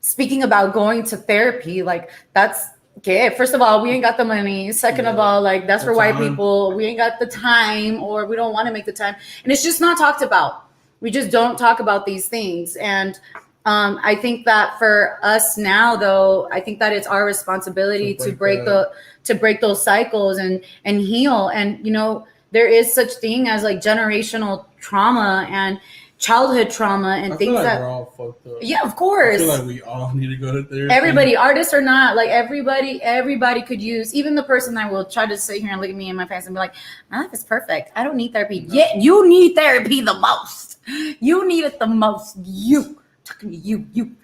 speaking about going to therapy. Like, that's okay. First of all, we ain't got the money. Second of all, like, that's for white people. We ain't got the time, or we don't want to make the time. And it's just not talked about. We just don't talk about these things. And I think that for us now, though, I think that it's our responsibility to break those cycles and heal. And, there is such thing as like generational trauma and childhood trauma and things that we're all fucked up. Yeah, of course. I feel like we all need to go to therapy. Everybody, artists or not, like everybody could use. Even the person that will try to sit here and look at me in my face and be like, "My life is perfect. I don't need therapy." No. Yeah, you need therapy the most. You need it the most. You talking to you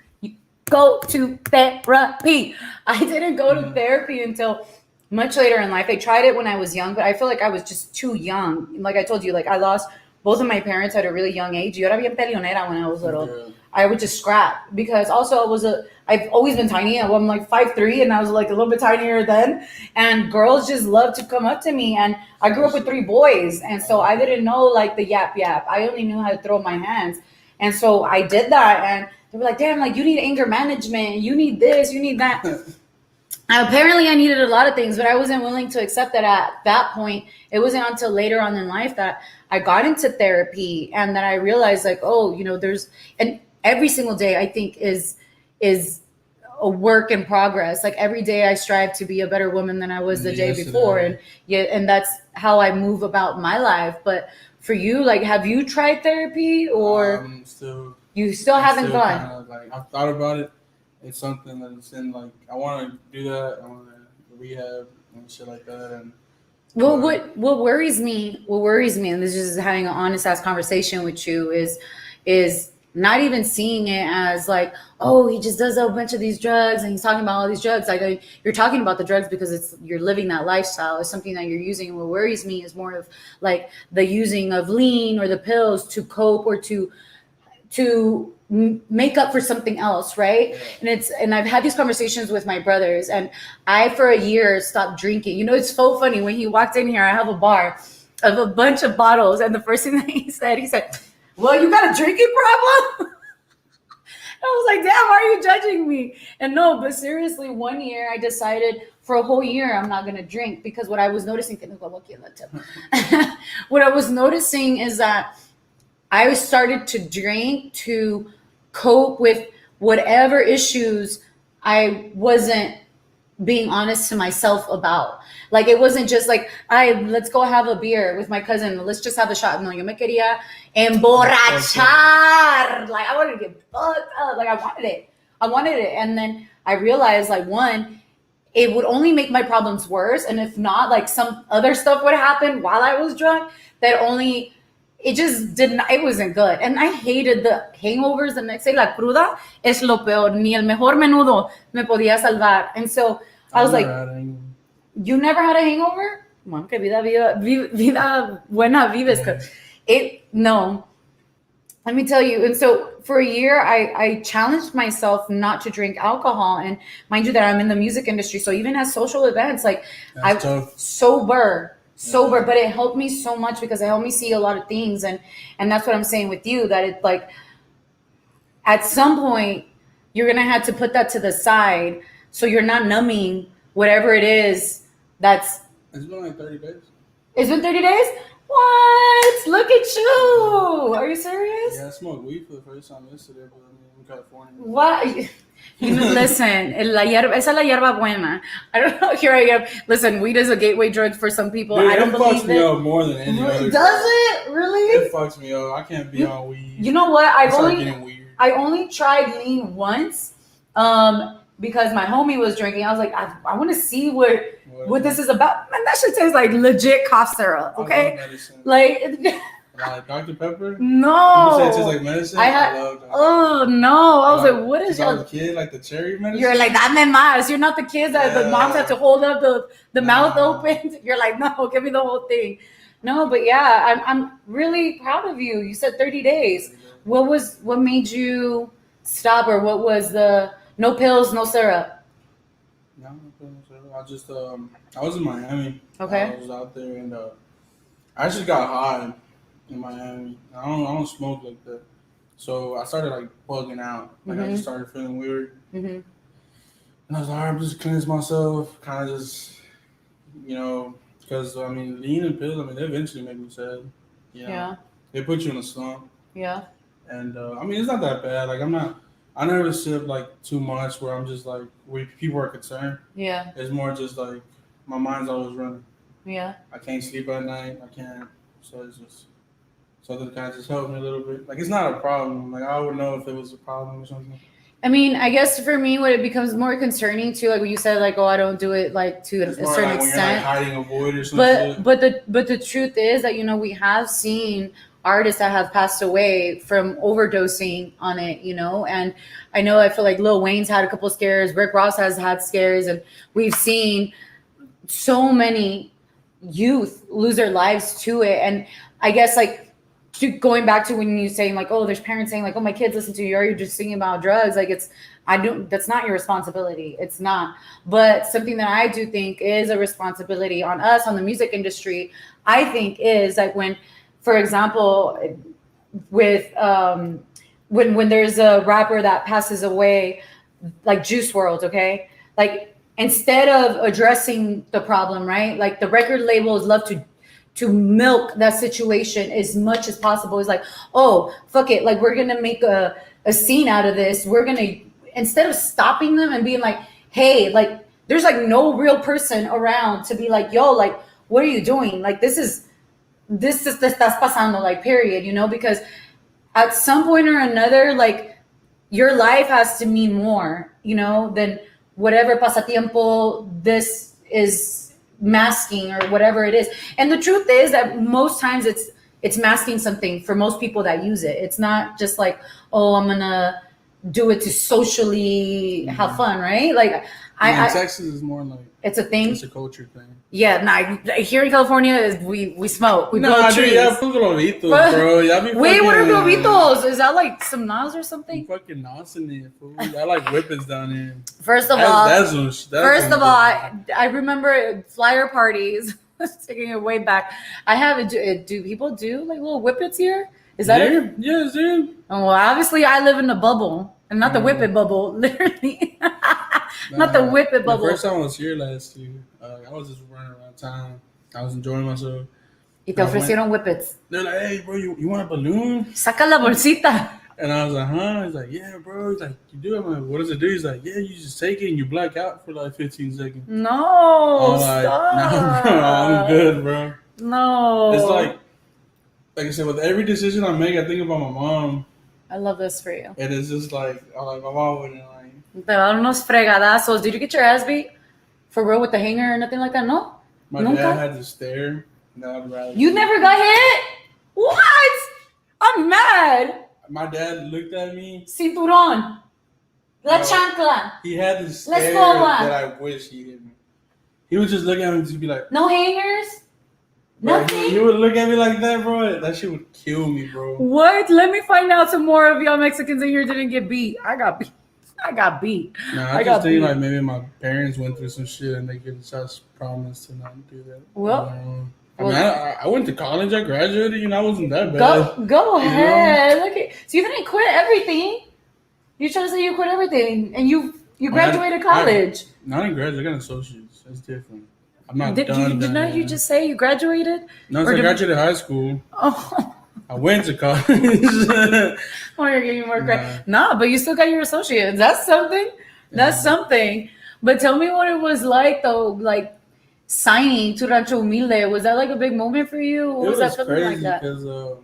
go to therapy. I didn't go to therapy until much later in life. I tried it when I was young, but I feel like I was just too young. Like I told you, like I lost both of my parents at a really young age. Yo era bien peleonera when I was little. Yeah. I would just scrap because also I've always been tiny. I'm like 5'3", and I was like a little bit tinier then. And girls just love to come up to me. And I grew up with 3 boys, and so I didn't know like the yap. I only knew how to throw my hands, and so I did that. And they were like, "Damn, like you need anger management. You need this. You need that." Apparently I needed a lot of things, but I wasn't willing to accept that at that point. It wasn't until later on in life that I got into therapy, and then I realized like, oh, and every single day I think is a work in progress. Like every day I strive to be a better woman than I was the day before. And that's how I move about my life. But for you, like, have you tried therapy, or you still haven't gone? Kind of, like, I've thought about it. It's something that's in, like, I want to do that. I want to rehab and shit like that. And well, what worries me, and this is just having an honest ass conversation with you, is not even seeing it as like, oh, he just does a bunch of these drugs and he's talking about all these drugs. Like, you're talking about the drugs because you're living that lifestyle. It's something that you're using. What worries me is more of like the using of lean or the pills to cope or to make up for something else, right? And I've had these conversations with my brothers, and I for a year stopped drinking. It's so funny. When he walked in here, I have a bar of a bunch of bottles, and the first thing that he said, "Well, you got a drinking problem?" I was like, "Damn, why are you judging me?" And no, but seriously, one year I decided for a whole year I'm not gonna drink, because what I was noticing what I was noticing is that I started to drink to cope with whatever issues I wasn't being honest to myself about. Like, it wasn't just like, let's go have a beer with my cousin. Let's just have a shot. No, yo me quería emborrachar. Like, I wanted to get fucked up. Like, I wanted it. And then I realized, like, one, it would only make my problems worse. And if not, like, some other stuff would happen while I was drunk it just didn't, it wasn't good. And I hated the hangovers the next day. La cruda es lo peor. Ni el mejor menudo me podía salvar. And so I was like, you never had a hangover? Bueno, que vida buena vives. No. Let me tell you. And so for a year, I challenged myself not to drink alcohol. And mind you that I'm in the music industry. So even at social events, like I'm sober, but it helped me so much because it helped me see a lot of things. And that's what I'm saying with you, that it's like, at some point you're going to have to put that to the side. So you're not numbing whatever it is it's been like 30 days. It's been 30 days? What? Look at you. Are you serious? Yeah, I smoked weed for the first time yesterday, but I'm in California. What? Listen, esa es la hierba buena. I don't know. Here I am. Listen, weed is a gateway drug for some people. Dude, I don't believe it. It fucks me up more than any other. Does it? Really? It fucks me up. I can't be on weed. You know what? I only tried lean once, because my homie was drinking. I was like, I want to see what this is about. Man, that shit tastes like legit cough syrup. Okay, like. Like Dr. Pepper? No. People say it tastes like medicine. I love that. Oh, no. I was like, what is your... I was a kid, like the cherry medicine? You're like, dame más. You're not the kids that the moms have to hold up the mouth open. You're like, no, give me the whole thing. No, but yeah, I'm really proud of you. You said 30 days. What made you stop, or what was the no pills, no syrup? No pills, no syrup. I just I was in Miami. Okay. I was out there, and I actually got high in Miami. I don't smoke like that, so I started like bugging out. Like I just started feeling weird, and I was like, all right, I'm just cleanse myself, kind of just, because I mean, lean and pills, I mean, they eventually make me sad. Yeah. They put you in a slump. Yeah. And I mean, it's not that bad. Like I never sip like too much where I'm just like, where people are concerned. Yeah. It's more just like my mind's always running. Yeah. I can't sleep at night. I can't. So it's just something that kind of just helped me a little bit. Like it's not a problem. Like I would know if it was a problem or something. I mean, I guess for me, what it becomes more concerning too, like when you said, like, oh, I don't do it like to a certain like extent. When you're like hiding a void or something. But the truth is that we have seen artists that have passed away from overdosing on it, and I feel like Lil Wayne's had a couple of scares, Rick Ross has had scares, and we've seen so many youth lose their lives to it. And I guess like going back to when you saying like, oh, there's parents saying like, oh, my kids listen to you, or you're just singing about drugs. Like that's not your responsibility. It's not. But something that I do think is a responsibility on us, on the music industry, I think is like when, for example, with when there's a rapper that passes away, like Juice WRLD, okay? Like instead of addressing the problem, right? Like the record labels love to milk that situation as much as possible. It's like, oh, fuck it. Like we're gonna make a scene out of this. We're gonna, instead of stopping them and being like, hey, like there's like no real person around to be like, yo, like, what are you doing? Like this is estás pasando, like period, because at some point or another, like your life has to mean more, than whatever pasatiempo this is masking or whatever it is. And the truth is that most times it's masking something for most people that use it. It's not just like, oh, I'm gonna do it to socially have fun, right? Like Texas is more like it's a thing. It's a culture thing. Yeah, here in California we smoke. We grow trees. Yeah, globitos, bro. Wait, what are globitos? Is that like some Nas or something? Fucking Nas in there, fool. I like whippets down here. First of all, I remember flyer parties. Taking it way back. I have do people do like little whippets here? Is that it? Yes, dude. Oh, well, obviously I live in the bubble. And not the whippet bubble, literally. Not the whippet bubble. The first time I was here last year, I was just running around town. I was enjoying myself. Y te ofrecieron whippets. They're like, hey, bro, you want a balloon? Saca la bolsita. And I was like, huh? He's like, yeah, bro. He's like, you do it? I'm like, what does it do? He's like, yeah, you just take it and you black out for like 15 seconds. No, stop. Nah, bro, I'm good, bro. No. It's like I said, with every decision I make, I think about my mom. I love this for you. And it's just like, my mom wouldn't like. Te dan unos fregadazos. Did you get your ass beat? For real with the hanger or nothing like that? No? My dad had to stare. No, I'd rather. You never got hit? What? I'm mad. My dad looked at me. Cinturón. La chancla. He had to stare that I wish he hit me. He would just look at me and just be like. No hangers? Nothing? He would look at me like that, bro. That shit would kill me, bro. What? Let me find out some more of y'all Mexicans in here didn't get beat. I got beat. Nah, I just think like maybe my parents went through some shit and they could just promise to not do that. Well, I went to college. I graduated. I wasn't that bad. Go ahead. Look at so you didn't quit everything. You're trying to say you quit everything and you graduated college. I didn't graduate. I got an associate's. That's different. I'm not done. Did not you just say you graduated? No, I graduated high school. Oh. I went to college. Oh, you're getting more credit. Nah, but you still got your associates. That's something. That's something. But tell me what it was like, though, like signing to Rancho Humilde. Was that like a big moment for you? What was that feeling like that? Because,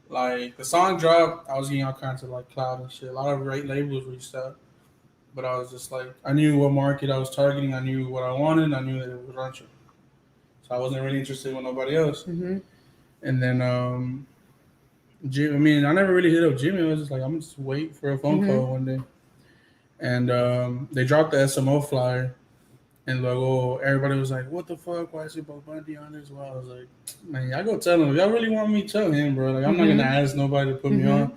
like, the song dropped, I was getting all kinds of, like, cloud and shit. A lot of great labels reached out. But I was just like, I knew what market I was targeting. I knew what I wanted. I knew that it was Rancho. So I wasn't really interested with nobody else. Mm-hmm. And then Jim, I mean, I never really hit up Jimmy. I was just like, I'm gonna just wait for a phone call one day. And they dropped the SMO flyer, and like, oh, everybody was like, "What the fuck? Why is it about Bundy on this?" Well, I was like, "Man, I go tell him. If y'all really want me, tell him, bro. Like, I'm not gonna ask nobody to put me on."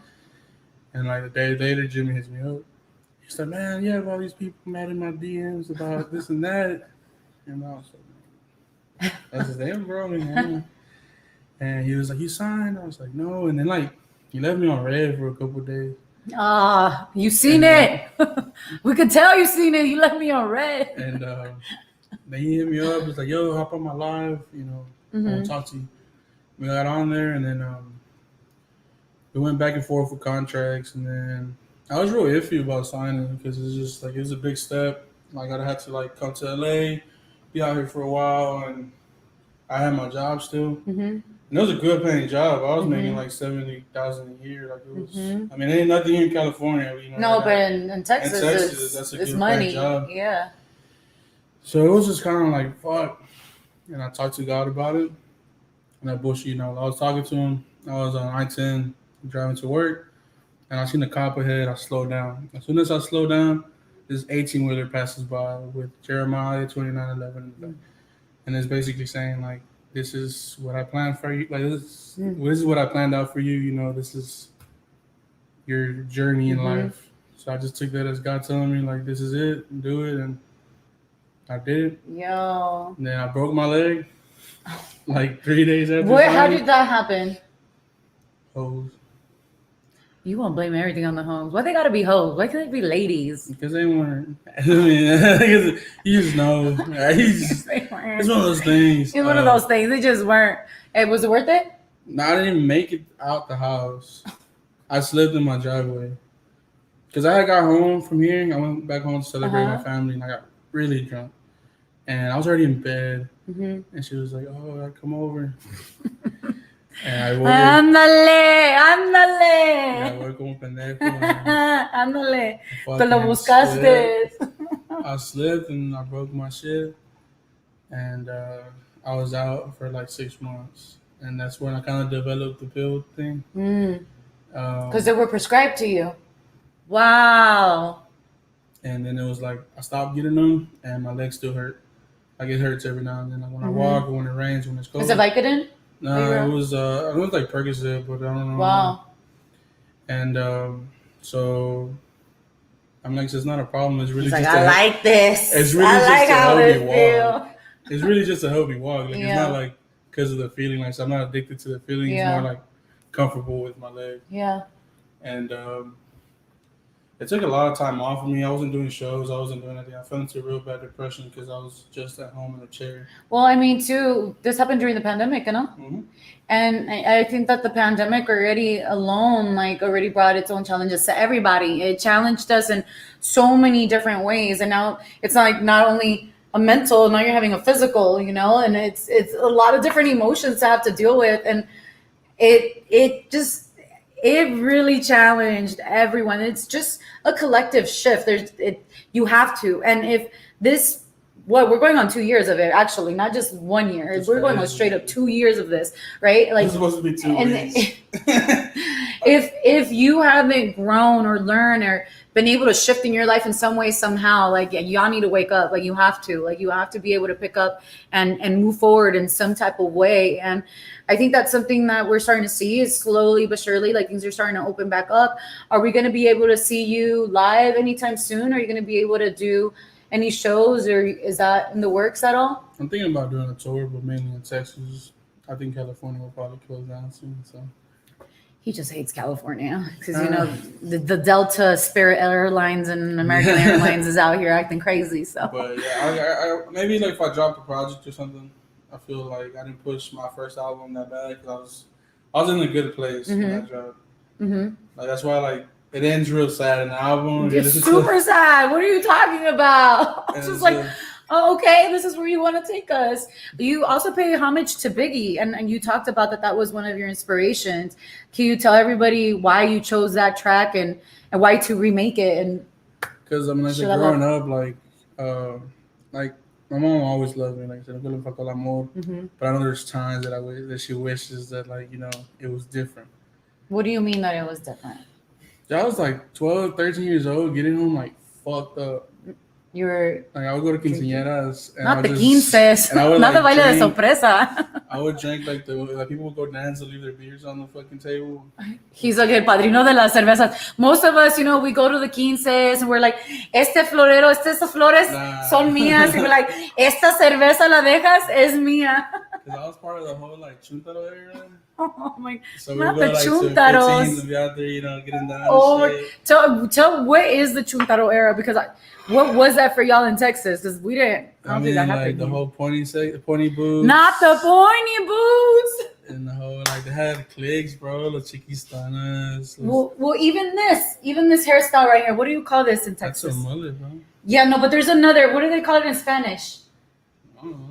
And like a day later, Jimmy hits me up. He said, "Man, you have all these people mad in my DMs about this and that," and I was like, "That's his name, bro." Man. And he was like, "You signed?" I was like, "No." And then like he left me on red for a couple of days. You seen it. We could tell you seen it. You left me on red. And then he hit me up. He's like, "Yo, hop on my live. I want to talk to you." We got on there, and then we went back and forth with contracts. And then I was real iffy about signing because it's just like it was a big step. Like I had to like come to LA, be out here for a while, and I had my job still. And it was a good paying job. I was making like $70,000 a year. Like it was. I mean, ain't nothing here in California. No, but in Texas, that's a it's good money. Job. Yeah. So it was just kind of like fuck. And I talked to God about it. And I bullshit. I was talking to him. I was on I-10 driving to work, and I seen a cop ahead. I slowed down. As soon as I slowed down, this 18-wheeler passes by with Jeremiah 29:11, and it's basically saying like, "This is what I planned for you. Like this is what I planned out for you. This is your journey in life." So I just took that as God telling me like, "This is it. Do it," and I did. Yo. And then I broke my leg. Like 3 days after. How did that happen? Hoes. You won't blame everything on the hoes. Why they gotta be hoes? Why can't they be ladies? Because they weren't. I mean, you just know. It's one of those things. It's one of those things. They just weren't. Hey, was it worth it? No, I didn't even make it out the house. I slept in my driveway. Because I got home from here. I went back home to celebrate my family, and I got really drunk. And I was already in bed. And she was like, "Oh, I come over." And I woke up. Ándale. I woke como pendejo. Ándale. Te lo buscaste. I slept and I broke my shit. And I was out for like 6 months. And that's when I kind of developed the pill thing. Because they were prescribed to you. Wow. And then it was like I stopped getting them, and my legs still hurt. Like it hurts every now and then. Like when I walk, or when it rains, when it's cold. Is it Vicodin? No, it was like Percocet, but I don't know. Wow. And so I'm like, it's not a problem. It's really He's just like, I like this. It's really I like how to it help me walk. It's really just to help me walk. Like it's not like because of the feeling. Like so I'm not addicted to the feeling. It's more like comfortable with my leg. Yeah. And it took a lot of time off of me. I wasn't doing shows. I wasn't doing anything. I fell into a real bad depression because I was just at home in a chair. Well, I mean, too, this happened during the pandemic, you know? And I think that the pandemic already brought its own challenges to everybody. It challenged us in so many different ways. And now it's like not only a mental, now you're having a physical, and it's a lot of different emotions to have to deal with. And it really challenged everyone. It's just a collective shift. You have to. And if this, we're going on 2 years of it, actually, not just 1 year. We're going on straight up 2 years of this, right? Like it's supposed to be 2 weeks. If you haven't grown or learned or been able to shift in your life in some way, somehow, like y'all need to wake up. Like you have to be able to pick up and move forward in some type of way. And I think that's something that we're starting to see is slowly but surely, like things are starting to open back up. Are we going to be able to see you live anytime soon? Are you going to be able to do any shows, or is that in the works at all? I'm thinking about doing a tour, but mainly in Texas. I think California will probably close down soon. So. He just hates California because, the Delta, Spirit Airlines, and American Airlines is out here acting crazy. So, but yeah, I maybe like if I dropped a project or something, I feel like I didn't push my first album that bad because I was in a good place when I dropped. Like that's why like it ends real sad in the album. It's super sad. What are you talking about? It's just like. Oh, okay, this is where you want to take us. You also pay homage to Biggie, and you talked about that was one of your inspirations. Can you tell everybody why you chose that track and why to remake it? And because I mean, growing up, like My mom always loved me. Like I said, but I know there's times that she wishes that it was different. What do you mean that it was different? I was like 12, 13 years old, getting home like fucked up. You were like I would go to quinceañeras and not the quinces, not the baile de sorpresa. I would drink like people would go dance and leave their beers on the fucking table. He's like el padrino de las cervezas. Most of us, we go to the quinces and we're like, estas flores son mías. And we're like, esta cerveza la dejas es mía. Because I was part of the whole chuntaro era. Oh my! So not the chuntaros. And be out there, getting down. Oh, tell what is the chuntaro era? Because what was that for y'all in Texas? Because we didn't. I don't think that happened. The whole pointy boots. Not the pointy boots. And the whole they had cliques, bro. Los chiquistanas. Well, even this hairstyle right here. What do you call this in Texas? That's a mullet, bro. Yeah, no, but there's another. What do they call it in Spanish?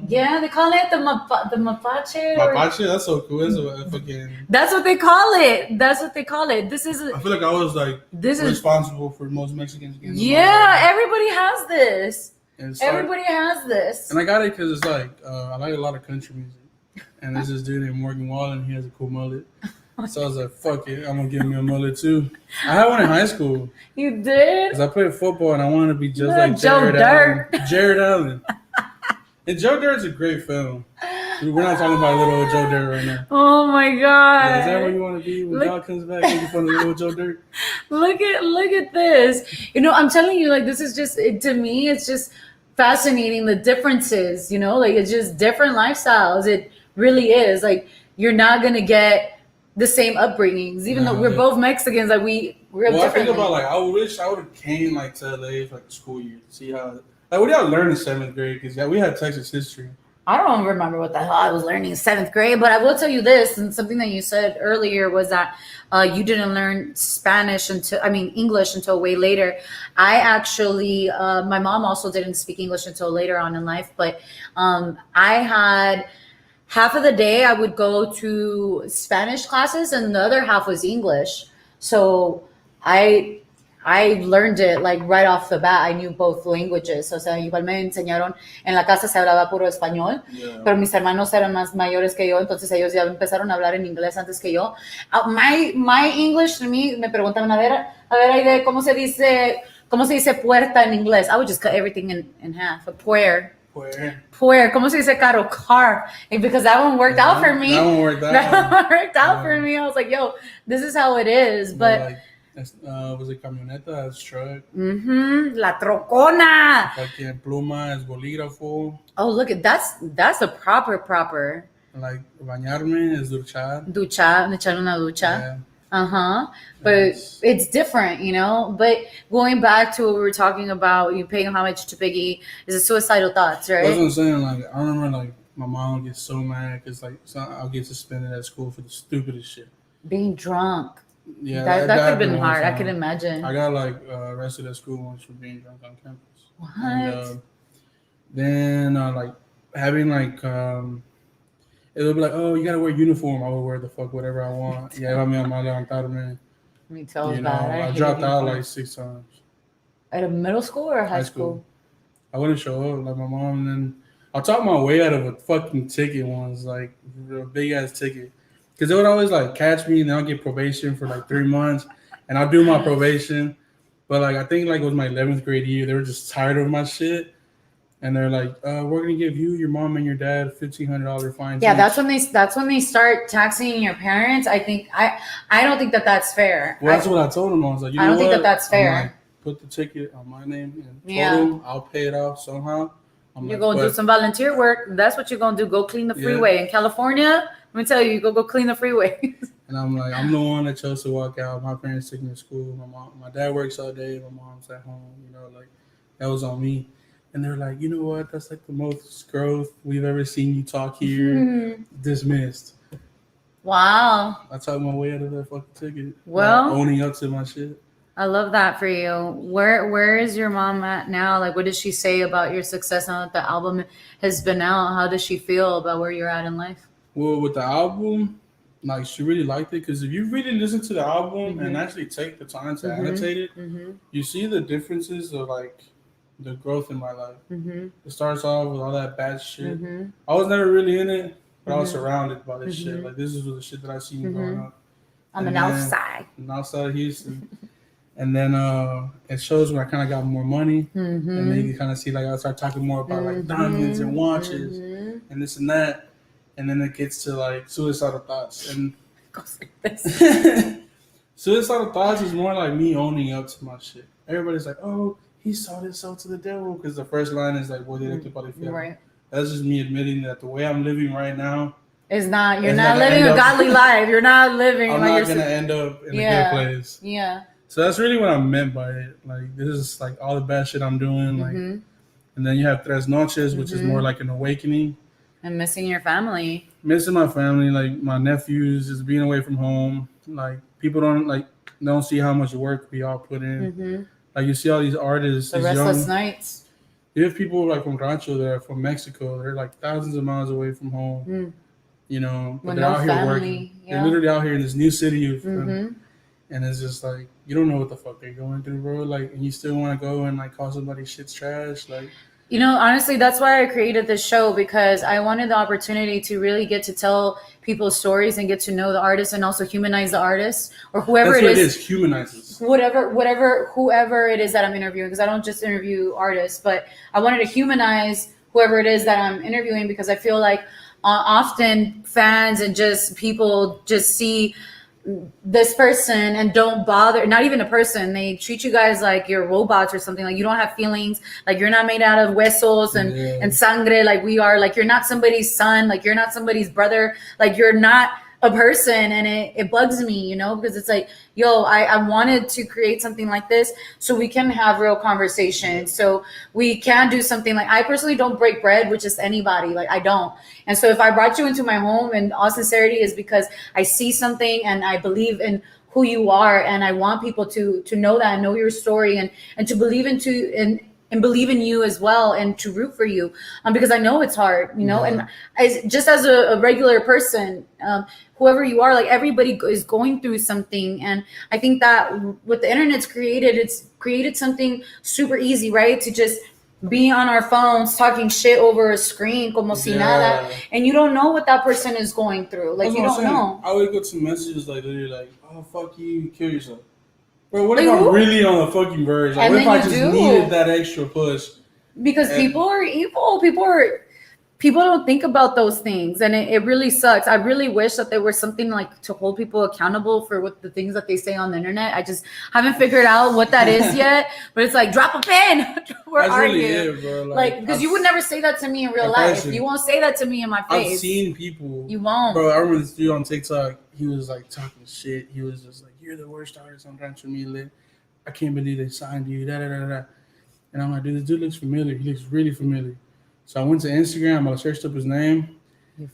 Yeah, they call it the mapache. Mapache, that's so cool. It's fucking. That's what they call it. This is. I feel like I was responsible for most Mexicans getting. Yeah, everybody has this. Everybody has this. And I got it because it's I like a lot of country music, and there's this dude named Morgan Wallen. He has a cool mullet. So I was like, fuck it, I'm gonna give me a mullet too. I had one in high school. You did? Because I played football and I wanted to be just like Jared Allen. And Joe Dirt's a great film. We're not talking about little old Joe Dirt right now. Oh my God! Yeah, is that where you want to be when God comes back? Making fun of little Joe Dirt. Look at this. I'm telling you, this is just to me. It's just fascinating the differences. It's just different lifestyles. It really is. You're not gonna get the same upbringings, even though we're both Mexicans. We're different. I think about I wish I would have came to LA for the school year to see how. What did I learn in 7th grade? Because we had Texas history. I don't remember what the hell I was learning in 7th grade, but I will tell you this, and something that you said earlier was that you didn't learn English until way later. I actually, my mom also didn't speak English until later on in life, but I had half of the day I would go to Spanish classes and the other half was English. So I learned it right off the bat. I knew both languages. O sea, igual me enseñaron. En la casa se hablaba puro español, pero mis hermanos eran más mayores que yo, entonces ellos ya empezaron a hablar en inglés antes que yo. My English, me preguntan, a ver, Ayydé, ¿cómo se dice puerta en inglés? I would just cut everything in half. Puer. ¿Cómo se dice carro? Car. And because that one worked out for me. That one worked out for me. I was like, yo, this is how it is. But was it camioneta? It's truck. La trocona. Fucking pluma es bolígrafo. Oh, look at that's a proper. Bañarme es duchar. Echar una ducha. Yeah. But it's different, But going back to what we were talking about, you paying homage to Biggie, is it suicidal thoughts, right? That's what I'm saying. I remember my mom gets so mad because I'll get suspended at school for the stupidest shit. Being drunk. Yeah, that could have been hard. I could imagine. I got arrested at school once for being drunk on campus. What? And, then having it would be oh, you gotta wear uniform. I would wear whatever I want. Yeah, Me tell you that. I dropped out 6 times. At a middle school or high school? I wouldn't show up my mom, and then I talked my way out of a fucking ticket once, a big ass ticket. Because they would always catch me and then I'll get probation for 3 months and I'll do my probation. But I think it was my 11th grade year. They were just tired of my shit. And they're we're going to give you, your mom and your dad $1,500 fine. Yeah, that's when they start taxing your parents. I don't think that's fair. Well, that's what I told them. I was I don't think that's fair. Put the ticket on my name and told them I'll pay it off somehow. You're going to do some volunteer work. That's what you're going to do. Go clean the freeway. In California, let me tell you, go clean the freeway. And I'm the one that chose to walk out. My parents took me to school. My dad works all day. My mom's at home. That was on me. And they're like, you know what? That's the most growth we've ever seen you talk here. Dismissed. Wow. I talked my way out of that fucking ticket. Well, owning up to my shit. I love that for you. Where is your mom at now? What does she say about your success now that the album has been out? How does she feel about where you're at in life? Well, with the album, she really liked it because if you really listen to the album and actually take the time to annotate it, you see the differences of the growth in my life. It starts off with all that bad shit. I was never really in it, but I was surrounded by this shit. Like this is the shit that I seen growing up. I'm an outside of Houston. And then it shows when I kind of got more money, and then you kind of see like I start talking more about like diamonds and watches and this and that, and then it gets to like suicidal thoughts and suicidal thoughts is more like me owning up to my shit. Everybody's like, "Oh, he sold his soul to the devil," because the first line is like, "Well, directed by the film." Right. That's just me admitting that the way I'm living right now. You're not living a godly life. You're not living. I'm not gonna end up in a good place. Yeah. So that's really what I meant by it. Like this is like all the bad shit I'm doing. Like, and then you have Tres Noches, which is more like an awakening. And missing your family. Missing my family, like my nephews, just being away from home. Like people don't see how much work we all put in. Like you see all these artists, the restless nights. You have people like from Rancho that are from Mexico. They're like thousands of miles away from home. You know, but they're out here working. Yeah. They're literally out here in this new city. And it's just like, you don't know what the fuck they're going through, bro. Like, and you still want to go and like call somebody shit's trash. Like, you know, honestly, that's why I created this show, because I wanted the opportunity to really get to tell people's stories and get to know the artists and also humanize the artist or whoever it is. Humanizes. Whoever it is that I'm interviewing, because I don't just interview artists, but I wanted to humanize whoever it is that I'm interviewing, because I feel like often fans and just people just see this person and don't bother, not even a person, they treat you guys like you're robots or something, like you don't have feelings, like you're not made out of huesos and sangre like we are, like you're not somebody's son, like you're not somebody's brother, like you're not a person. And it bugs me, you know, because it's like, yo, I wanted to create something like this so we can have real conversations, so we can do something. Like I personally don't break bread with just anybody, like I don't. And so if I brought you into my home, and all sincerity is because I see something and I believe in who you are, and I want people to know that and know your story and to believe and believe in you as well, and to root for you, because I know it's hard, you know. And just as a regular person, whoever you are, like everybody is going through something. And I think that what the internet's created, it's created something super easy, right? To just be on our phones talking shit over a screen, como si nada, and you don't know what that person is going through. Like you don't know. I would get some messages like literally like, "Oh fuck you, kill yourself." Bro, what if I'm really on the fucking verge? Like, what if I just needed that extra push? Because people are evil. People don't think about those things, and it really sucks. I really wish that there was something like to hold people accountable for what the things that they say on the internet. I just haven't figured out what that is yet. But it's like, drop a pin. Where are you? It, bro. Like because you would never say that to me in real life. You won't say that to me in my face. I've seen people. You won't. Bro, I remember this dude on TikTok. He was like talking shit. He was just like, "You're the worst artist on Rancho Mille. I can't believe they signed you." Da da da da. And I'm like, dude, this dude looks familiar. He looks really familiar. So I went to Instagram. I searched up his name.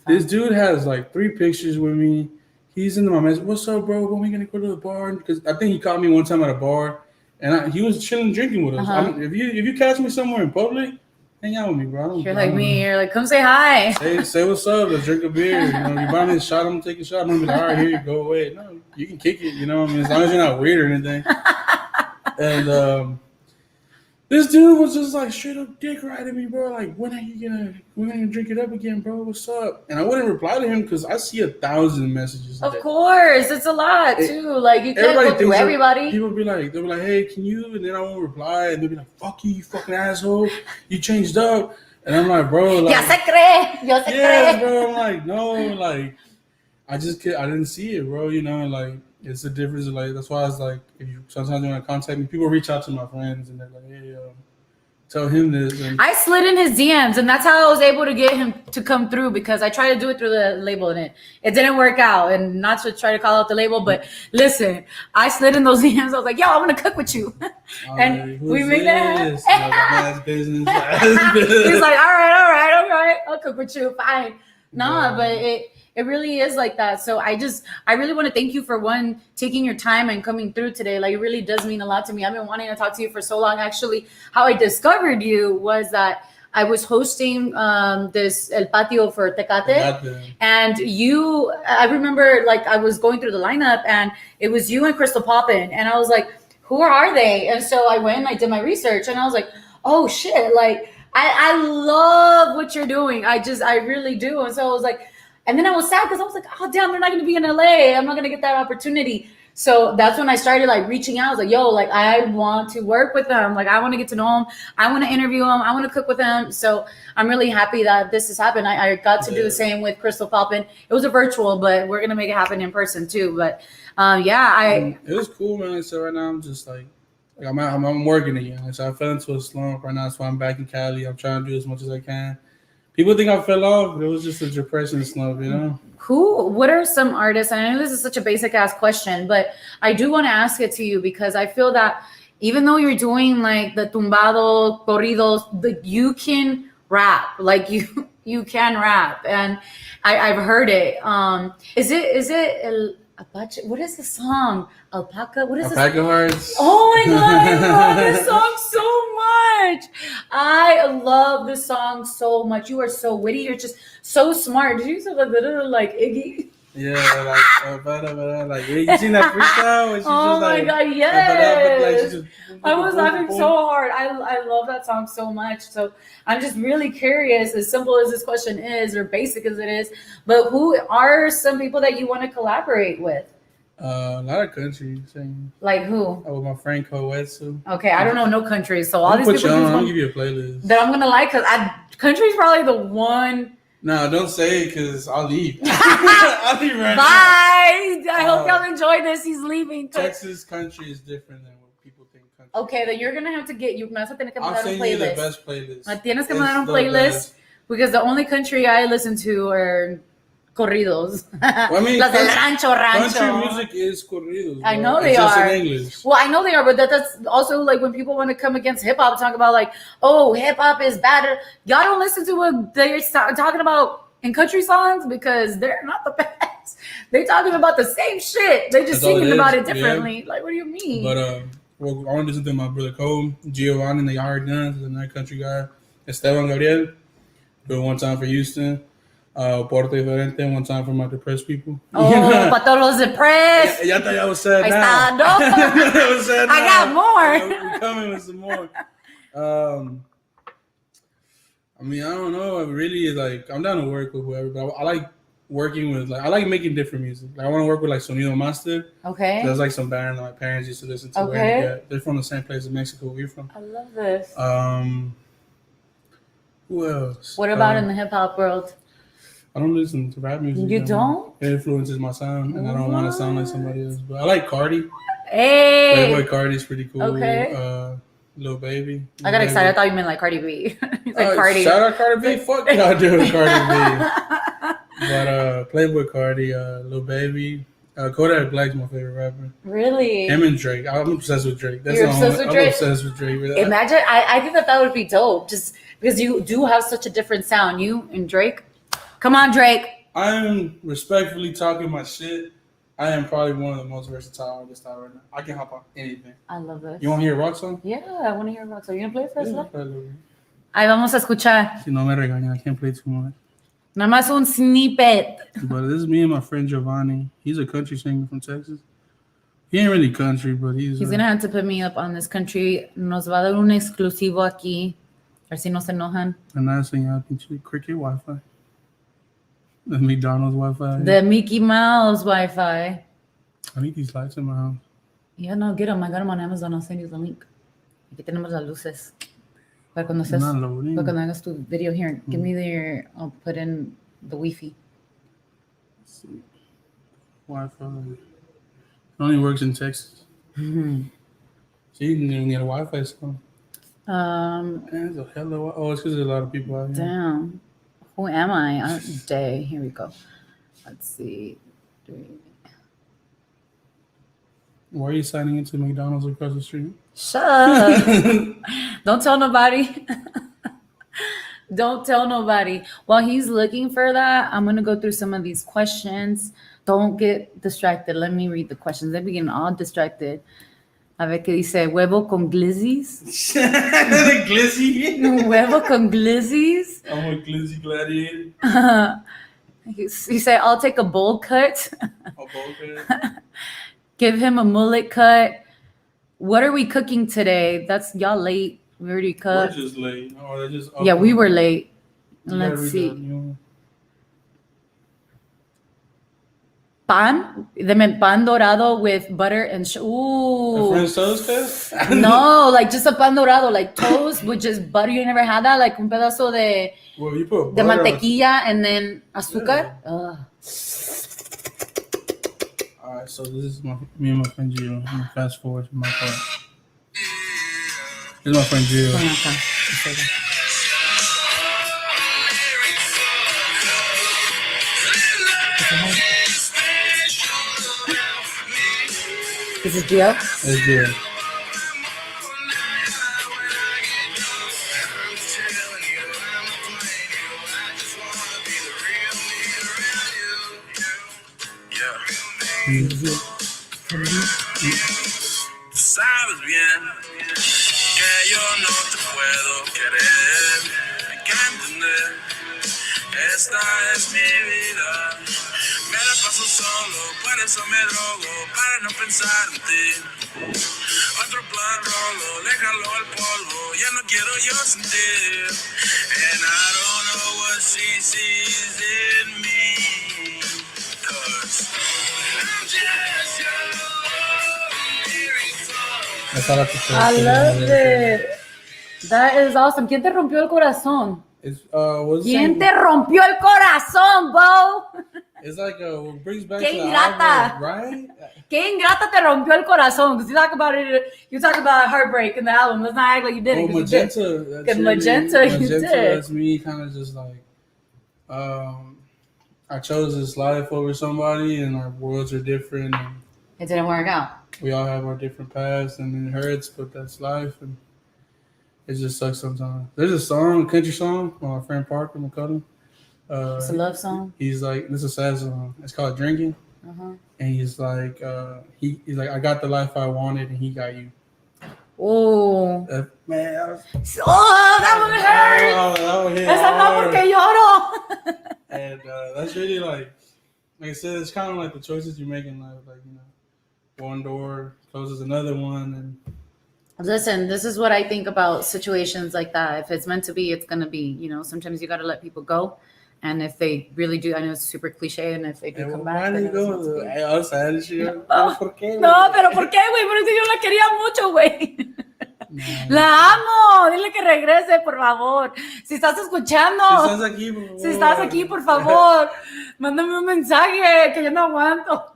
This dude has like 3 pictures with me. He's into my message. "What's up, bro? When we gonna go to the bar?" Because I think he caught me one time at a bar, and he was chilling, drinking with us. If you catch me somewhere in public, hang out with me, bro. You're like me. You're like, come say hi. Say what's up. Let's drink a beer. You know, you buy me a shot, I'm gonna take a shot. I'm gonna be like, all right, here you go away. No, you can kick it. You know what I mean? As long as you're not weird or anything. And this dude was just like straight up dick riding me, bro. Like, when are you gonna drink it up again, bro? What's up? And I wouldn't reply to him because I see 1,000 messages. Of course, it's a lot too. Like you can't go through everybody. People be like, they'll be like, "Hey, can you?" And then I won't reply, and they'll be like, "Fuck you, you fucking asshole! You changed up." And I'm like, bro, like, ya se cree. Bro. I'm like, no, like, I didn't see it, bro. You know, like. It's a difference. Like that's why it's like if you sometimes you want to contact me, people reach out to my friends and they're like, "Hey, tell him this." And I slid in his DMs, and that's how I was able to get him to come through, because I tried to do it through the label and it didn't work out. And not to try to call out the label, but listen, I slid in those DMs. I was like, "Yo, I want to cook with you," and we made that. That's business. He's like, "All right, I'll cook with you, fine." But it really is like that. So I really want to thank you for taking your time and coming through today. Like it really does mean a lot to me. I've been wanting to talk to you for so long. Actually, how I discovered you was that I was hosting this El Patio for Tecate. And I remember like I was going through the lineup and it was you and Crystal Poppin. And I was like, who are they? And so I went and I did my research and I was like, oh shit, like I love what you're doing. I really do. And so I was like, and then I was sad because I was like, oh damn, they're not gonna be in LA. I'm not gonna get that opportunity. So that's when I started like reaching out. I was like, yo, like I want to work with them. Like I want to get to know them. I want to interview them. I want to cook with them. So I'm really happy that this has happened. I got to do the same with Crystal Falpin. It was a virtual, but we're gonna make it happen in person too. But it was cool, man. So right now I'm just like I'm working again. So I fell into a slump right now. So I'm back in Cali. I'm trying to do as much as I can. People think I fell off, but it was just a depression slump, you know? What are some artists? And I know this is such a basic ass question, but I do want to ask it to you because I feel that even though you're doing like the tumbado, corridos, you can rap. Like you can rap. And I've heard it. Is it El Apache? What is the song? Alpaca? What is this? Alpaca Hearts. Oh my God, I love this song so much. I love this song so much. You are so witty. You're just so smart. Did you say that little like Iggy? Yeah, like you seen that freestyle? Oh my God, yes. I was laughing so hard. I love that song so much. So I'm just really curious, as simple as this question is, or basic as it is, but who are some people that you want to collaborate with? A lot of country singing. Like who? With my friend Koetsu. Okay, I don't know no countries, so all these people. I'll give you a playlist that I'm gonna like because country's probably the one. No, don't say it because I'll leave. I'll leave right Bye. Now. I hope y'all enjoy this. He's leaving. Texas country is different than what people think country. Okay, then you're gonna have to get you. I'll send you the best playlist. Me tienes que mandar un playlist because the only country I listen to are corridos. Well, I mean, Las del rancho. Country music is corridos. I know they are. Just in English. Well, I know they are, but that's also like when people want to come against hip hop, talk about like, oh, hip hop is better. Y'all don't listen to what they're talking about in country songs because they're not the best. They're talking about the same shit. They're just singing about it differently. Yeah. Like, what do you mean? But I want to listen to my brother Cole, Giovanni, the Yard Guns, another country guy, Esteban Gabriel. Do it one time for Houston. Porte Diferente, one time for my depressed people. Oh, para todos los depressed. Yeah, I thought I was sad now. I got more. We're coming with some more. I mean, I don't know. It really is like, I'm down to work with whoever, but I like working with, like, I like making different music. Like, I want to work with, like, Sonido Master. Okay. There's, like, some band that my parents used to listen to. Okay. Yeah, they're from the same place in Mexico we're from. I love this. Who else? What about in the hip-hop world? I don't listen to rap music. You don't? It influences my sound, and I don't want to sound like somebody else. But I like Cardi. Hey! Playboy Cardi's pretty cool. Okay. Lil Baby. I got excited. I thought you meant like Cardi B. Like Cardi. Shout out Cardi B. Fuck y'all doing Cardi B. But Playboy Cardi, Lil Baby. Kodak Black's my favorite rapper. Really? Him and Drake. I'm obsessed with Drake. You're obsessed with Drake? I'm obsessed with Drake. Imagine, I think that would be dope. Just because you do have such a different sound. You and Drake. Come on, Drake. I am respectfully talking my shit. I am probably one of the most versatile artists out right now. I can hop on anything. I love this. You want to hear a rock song? Yeah, I want to hear a rock song. You going to play it first? Yeah, ahí vamos a escuchar. Si no me regañan, I can't play too much. Nada más un snippet. But this is me and my friend Giovanni. He's a country singer from Texas. He ain't really country, but he's going to have to put me up on this country. Nos va a dar un exclusivo aquí. A ver si no se enojan. And I sing out into Cricket Wi-Fi. The McDonald's Wi-Fi. The Mickey Mouse Wi-Fi. I need these lights in my house. Yeah, no, get them. I got them on Amazon. I'll send you the link. Aquí tenemos las luces. Para cuando hagas tu video here, give me I'll put in the Wi-Fi. Wi-Fi. It only works in Texas. Mm-hmm. So you didn't even get a Wi-Fi phone. It's a hell of it's because there's a lot of people out here. Damn. Who am I? Day. Here we go. Let's see. Why are you signing into McDonald's across the street? Shut up. Don't tell nobody. Don't tell nobody. While he's looking for that, I'm going to go through some of these questions. Don't get distracted. Let me read the questions. They're getting all distracted. A ver qué dice. Huevo con glizzies. Glizzy? Huevo con glizzies. I'm a glizzy gladiator. He said, I'll take a bowl cut. A bowl cut? Give him a mullet cut. What are we cooking today? That's y'all late. We already We're cooked. just late. Oh, they're just Yeah, we were late. You gotta Let's read see. the new one. Pan dorado with butter and The ooh. French toast test? No, like just a pan dorado, like toast with just butter. You never had that, like un pedazo Well, you put de butter mantequilla and then azúcar. Yeah. All right, so this is me and my friend Gio. I'm gonna fast forward to my part. This is my friend Gio. Pon acá. This is Gio. It's Gio. Sabes bien que yo no te puedo querer, hay que entender, esta es mi vida, me la paso solo, por eso me drogo, para no pensar en ti, otro plan rolo, déjalo al polvo, ya no quiero yo sentir, and I don't know what she sees in me, 'cause I'm just your I love it. That is awesome. ¿Quién te rompió el corazón? ¿Quién te rompió el corazón, Bo? It's like brings back Qué to the ingrata. album, right? Qué ingrata te rompió el corazón. Because you talk about heartbreak in the album. Let's not act like you didn't. Well, Magenta. Magenta, you did. That's me kind of just like, I chose this life over somebody, and our worlds are different. And it didn't work out. We all have our different paths, and it hurts, but that's life, and it just sucks sometimes. There's a song, a country song, by my friend Parker McCullum. It's a love song. He's like, this is a sad song. It's called "Drinking," and he's like, he's like, I got the life I wanted, and he got you. Oh, Man, that one hurt. That one hit Esa no porque lloro. And that's really like I said, it's kind of like the choices you make in life, like one door closes another one, and listen, this is what I think about situations like that. If it's meant to be, it's gonna be. Sometimes you got to let people go, and if they really do, I know it's super cliche, and if they do come back, why do you go? No, pero ¿por qué? No, pero ¿por qué, güey? Por eso yo la quería mucho, güey. La amo. Dile que regrese, por favor. Si estás escuchando. Si estás aquí, por favor. Mándame un mensaje que yo no aguanto.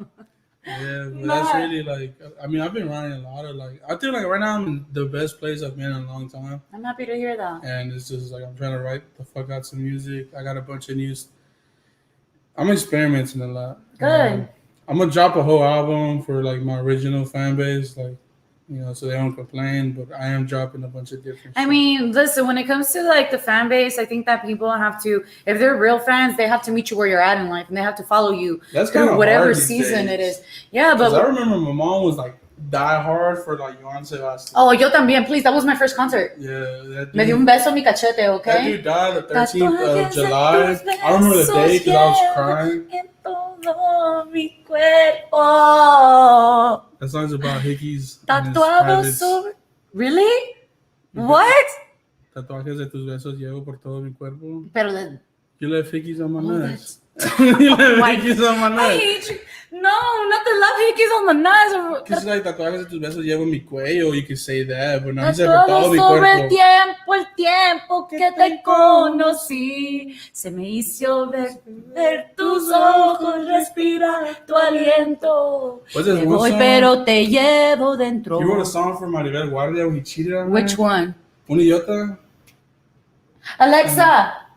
Yeah, but that's really like, I mean, I've been writing a lot of I feel like right now I'm in the best place I've been in a long time. I'm happy to hear that. And it's just like, I'm trying to write the fuck out some music. I got a bunch of I'm experimenting a lot. Good. I'm going to drop a whole album for my original fan base, so they don't complain, but I am dropping a bunch of different I mean, listen, when it comes to the fan base, I think that people have to, if they're real fans, they have to meet you where you're at in life, and they have to follow you through whatever season it is. Yeah, but I remember my mom was die hard for Johann Sebastian. Oh, yo también, please. That was my first concert. Yeah, me dio un beso en mi cachete, okay? That dude died the 13th of July. I remember the day because I was crying. Mi cuerpo. That song's about hickeys. Tatuado sobre. Really? What? Tatuajes de tus besos llevo por todo mi cuerpo. Pero you left hickeys on my nuts. You left hickeys on my nuts. I hate you. No, not the love hickeys on the nuts. Because tatuajes de tus besos llevo mi cuello. You could say that, but no, he said por todo mi sobre cuerpo. el tiempo que te conocí, se me hizo ver tus ojos, respirar tu aliento. Me voy, pero te llevo dentro. You wrote a song for Maribel Guardia when he cheated on her? Which one? Un idiota. Alexa,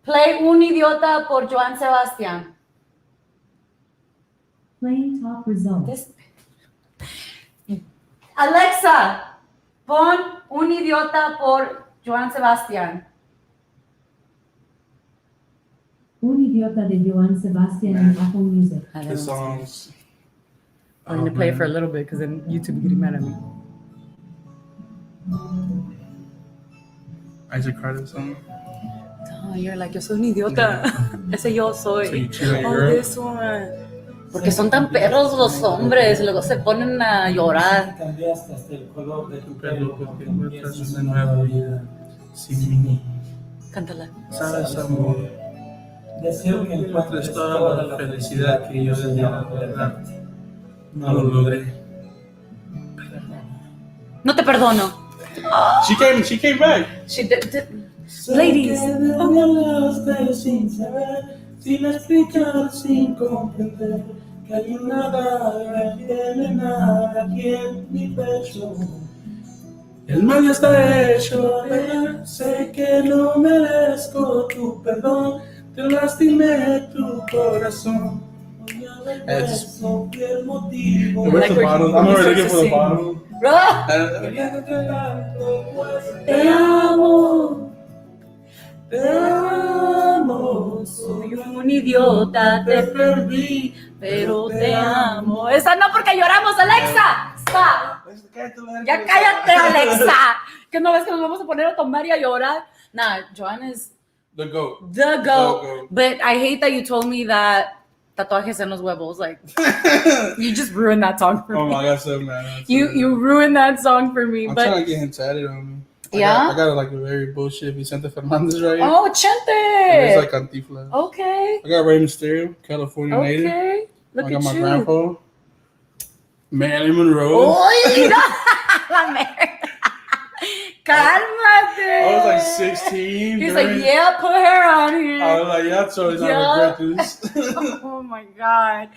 play Un Idiota por Joan Sebastián. Playing top results. Alexa, pon Un Idiota por Joan Sebastián. Un Idiota de Joan Sebastian in Apple Music. The songs. I'm going to play it for a little bit because then YouTube is getting mad at me. I used to cry this song. Oh, you're like, yo soy un idiota. Ese yo soy. So you cheat on your oh, girl? this one. Porque son tan perros los hombres, luego se ponen a llorar. Cambiaste hasta el color de tu pelo porque empiezas una nueva vida sin mí. Cántala. Sabes, amor, deseo que encuentres toda la felicidad que yo deseaba darte. No lo logré. No te perdono. She came back. She did. Ladies. Sin saber, sin explicar, sin comprender que hay una daga envenenada aquí en mi pecho. El mal ya está hecho, sé que no merezco tu perdón, te lastimé tu corazón. It's- El motivo. Where's the bottle? I'm already looking for the bottle. Te amo, te amo. Soy un idiota, te perdí, pero te amo. Esa no, porque lloramos, Alexa. Stop. Ya cállate, Alexa. ¿Que no ves que nos vamos a poner a tomar y a llorar? Nah, Joanne is The goat. the goat. goat. But I hate that you told me that tatuajes en los huevos. Like, you just ruined that song for Oh me. my God, so mad. You ruined that song for me. I'm But trying to get him tatted on me. Yeah? I got like a very bullshit Vicente Fernandez right here. oh, It's Chente. like Cantiflas. Okay. I got Rey Mysterio, California native. Okay. Look I got at my you. grandpa, Marilyn Monroe. Oy, no. La merda. Cálmate. I was like 16. He's during- like, yeah, put her on here. I was like, yeah, so it's Yeah. not regret this. Oh my God.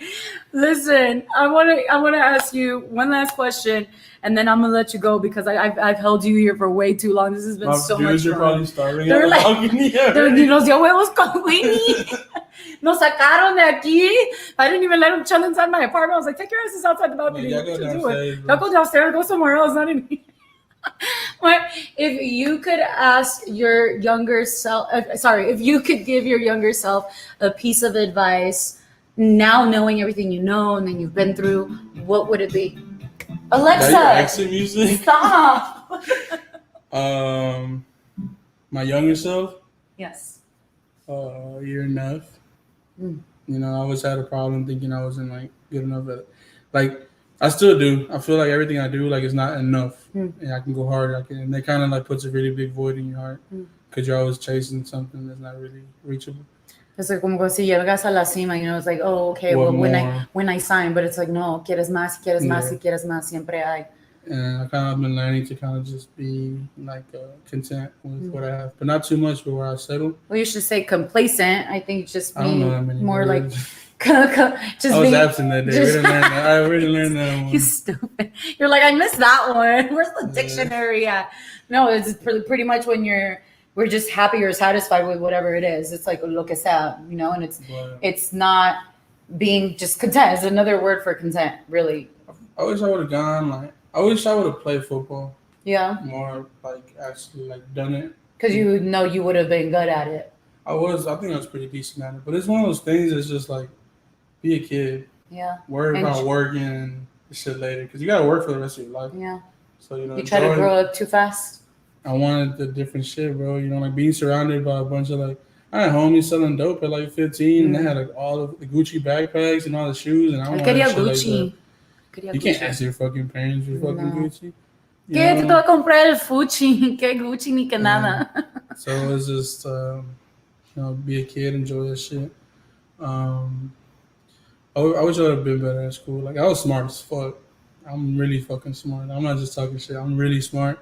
Listen, I wanna ask you one last question, and then I'm gonna let you go because I've held you here for way too long. This has been My so dudes much are fun. probably starving. They're at the like- balcony Dude, already. nos dio huevos con Winnie. Nos sacaron de aquí. I didn't even let him chill inside my apartment. I was like, take your asses outside the balcony. Yeah, What go you doing? downstairs, bro. Y'all go downstairs. Go somewhere else. Not in here. What if you could ask your younger self? If you could give your younger self a piece of advice now, knowing everything you know and then you've been through, what would it be? That Alexa, your exit music? stop. My younger self, Yes. you're enough. Mm. You know, I always had a problem thinking I wasn't like good enough at it. Like I still do. I feel like everything I do like is not enough, and I can go harder. And that kind of like puts a really big void in your heart because you're always chasing something that's not really reachable. It's like como si llegas a la cima, you know, it's like, oh, okay, What well, more? when I sign, but it's like, no, quieres más, quieres más, Yeah. y quieres más, siempre hay. And I kind of been learning to kind of just be like content with what I have, but not too much where I settle. Well, you should say complacent. I think just I don't know that being many more words. like, just I was being. absent that day. We just- didn't learn that. I already learned that one. You stupid. You're like, I missed that one. Where's the dictionary at? No, it's pretty much when we're just happy or satisfied with whatever it is. It's like lo que sea, you know, and But it's not being just content. It's another word for content, really. I wish I would have gone like. I wish I would have played football Yeah, more, like actually like done it. because you know you would have been good at it. I think I was pretty decent at it, but it's one of those things that's just like, be a kid, Yeah, worry And about you- working and shit later, because you gotta work for the rest of your life. yeah. So you know, You try to enjoy- grow up too fast. I wanted the different shit, bro. You know, like being surrounded by a bunch of like, I had homies selling dope at like 15, and they had like all of the Gucci backpacks and all the shoes, and I I wanted quería shit like Gucci. that. Quería You can't Gucci. ask your fucking parents for fucking No. Gucci. You ¿Qué te know? voy a comprar el Fuchi? ¿Qué Gucci ni que nada? So it's just, you know, be a kid, enjoy that shit. I wish I would have been better at school. Like, I was smart as fuck. I'm really fucking smart. I'm not just talking shit. I'm really smart.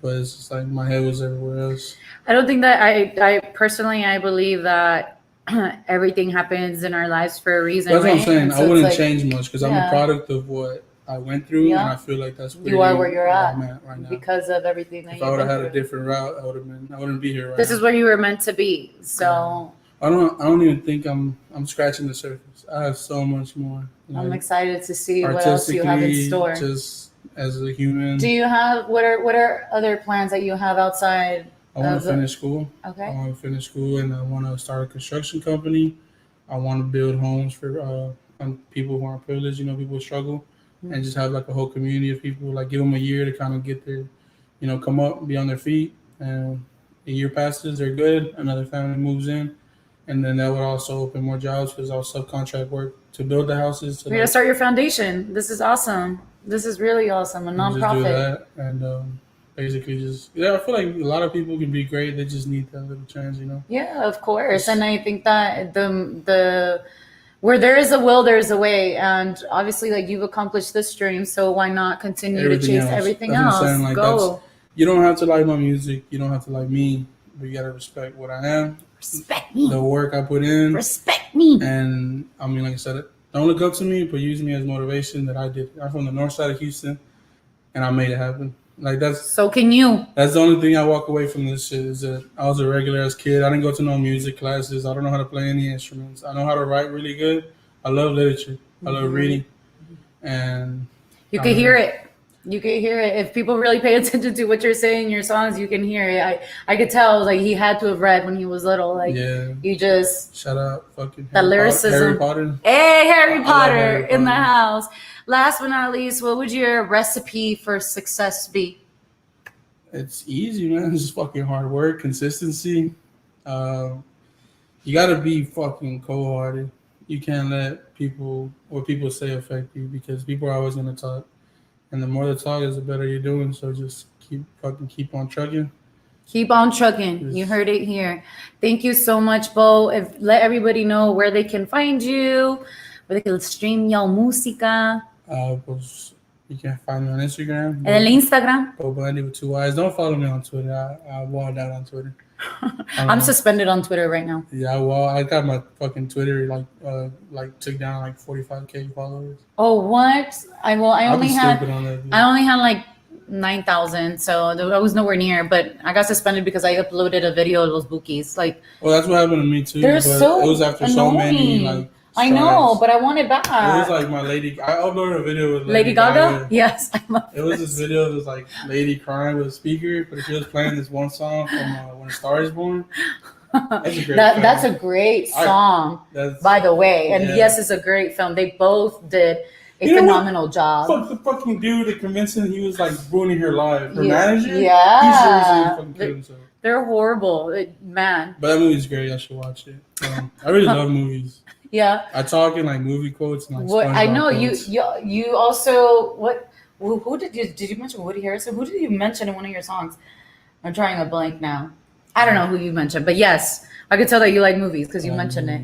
But it's just like my head was everywhere else. I don't think that I personally, I believe that everything happens in our lives for a reason. That's what I'm right? saying. And so I it's wouldn't like, change much because I'm Yeah. a product of what I went through. Yeah. And I feel like that's You are where you're at I'm at right now. because of everything that If you've I would have been had a through. different route, I wouldn't be here right This now. is where you were meant to be. So I don't even think I'm scratching the surface. I have so much more. I'm Like, excited to see what else you have in artistically, store. just as a human. Do you have what are other plans that you have outside? I want of to the- finish school. Okay. I want to finish school, and I want to start a construction company. I want to build homes for people who aren't privileged. You know, people who struggle, and just have like a whole community of people. Like give them a year to kind of get their, you know, come up, be on their feet, and a year passes, they're good. Another family moves in, and then that would also open more jobs because I'll subcontract work to build the houses. You're gonna start your foundation. This is awesome. This is really awesome. A nonprofit. Just do that and basically I feel like a lot of people can be great. They just need that little chance, you know. Yeah, of course. And I think that the where there is a will, there's a way. And obviously, like, you've accomplished this dream, so why not continue to chase everything else? Like, go. You don't have to like my music. You don't have to like me. But you gotta respect what I am. Respect me. The work I put in. Respect me. And I mean, like I said, don't look up to me, but use me as motivation that I did. I'm from the north side of Houston, and I made it happen. Like, that's. So can you. That's the only thing I walk away from this shit is that I was a regular ass kid. I didn't go to no music classes. I don't know how to play any instruments. I know how to write really good. I love literature. I love reading. And you can hear it. You can hear it. If people really pay attention to what you're saying in your songs, you can hear it. I could tell, like, he had to have read when he was little. Like, you just shout out fucking the lyricism. Harry Potter. Hey, Harry Potter in the house. Last but not least, what would your recipe for success be? It's easy, man. It's just fucking hard work, consistency. You gotta be fucking cold-hearted. You can't let what people say affect you because people are always gonna talk. And the more the talk is, the better you're doing. So just keep on trucking. Keep on trucking. You heard it here. Thank you so much, Bo. Let everybody know where they can find you, where they can stream your música. Pues, you can find me on Instagram. En el Instagram. Bo Bundy with 2 Y's. Don't follow me on Twitter. I walled out on Twitter. I'm suspended on Twitter right now. Yeah, well, I got my fucking Twitter took down like 45K followers. Oh, what? I only had like 9,000, so I was nowhere near. But I got suspended because I uploaded a video of those bookies. Like, well, that's what happened to me too. They're so it was after annoying. So many like. I know, but I want it back. It was like I uploaded a video with Lady Gaga. Yes, I love it. Was this video that was like lady crying with a speaker, but she was playing this one song from When a Star Is Born. That's a great song, by the way. And yes, it's a great film. They both did a phenomenal job. Fuck the fucking dude that convinced him he was like ruining her life. Her manager? Yeah. He seriously fucking killed himself. They're horrible. Man. But that movie's great. I should watch it. I really love movies. Yeah. I talk in like movie quotes and like what I know quotes. you also who did you mention Woody Harrelson? Who did you mention in one of your songs? I'm trying a blank now. I don't know who you mentioned, but yes, I could tell that you like movies because you mentioned it.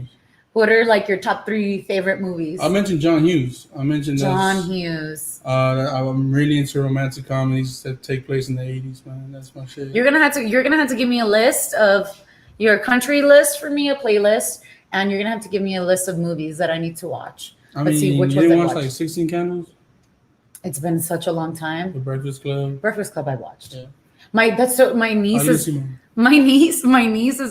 What are like your top 3 favorite movies? I mentioned John Hughes. John Hughes. I'm really into romantic comedies that take place in the 80s, man. That's my shit. You're gonna have to give me a list of your country list for me, a playlist, and you're gonna have to give me a list of movies that I need to watch. Let's see which ones I watched. Like 16 Candles? It's been such a long time. The Breakfast Club. Breakfast Club I watched. Yeah. My niece is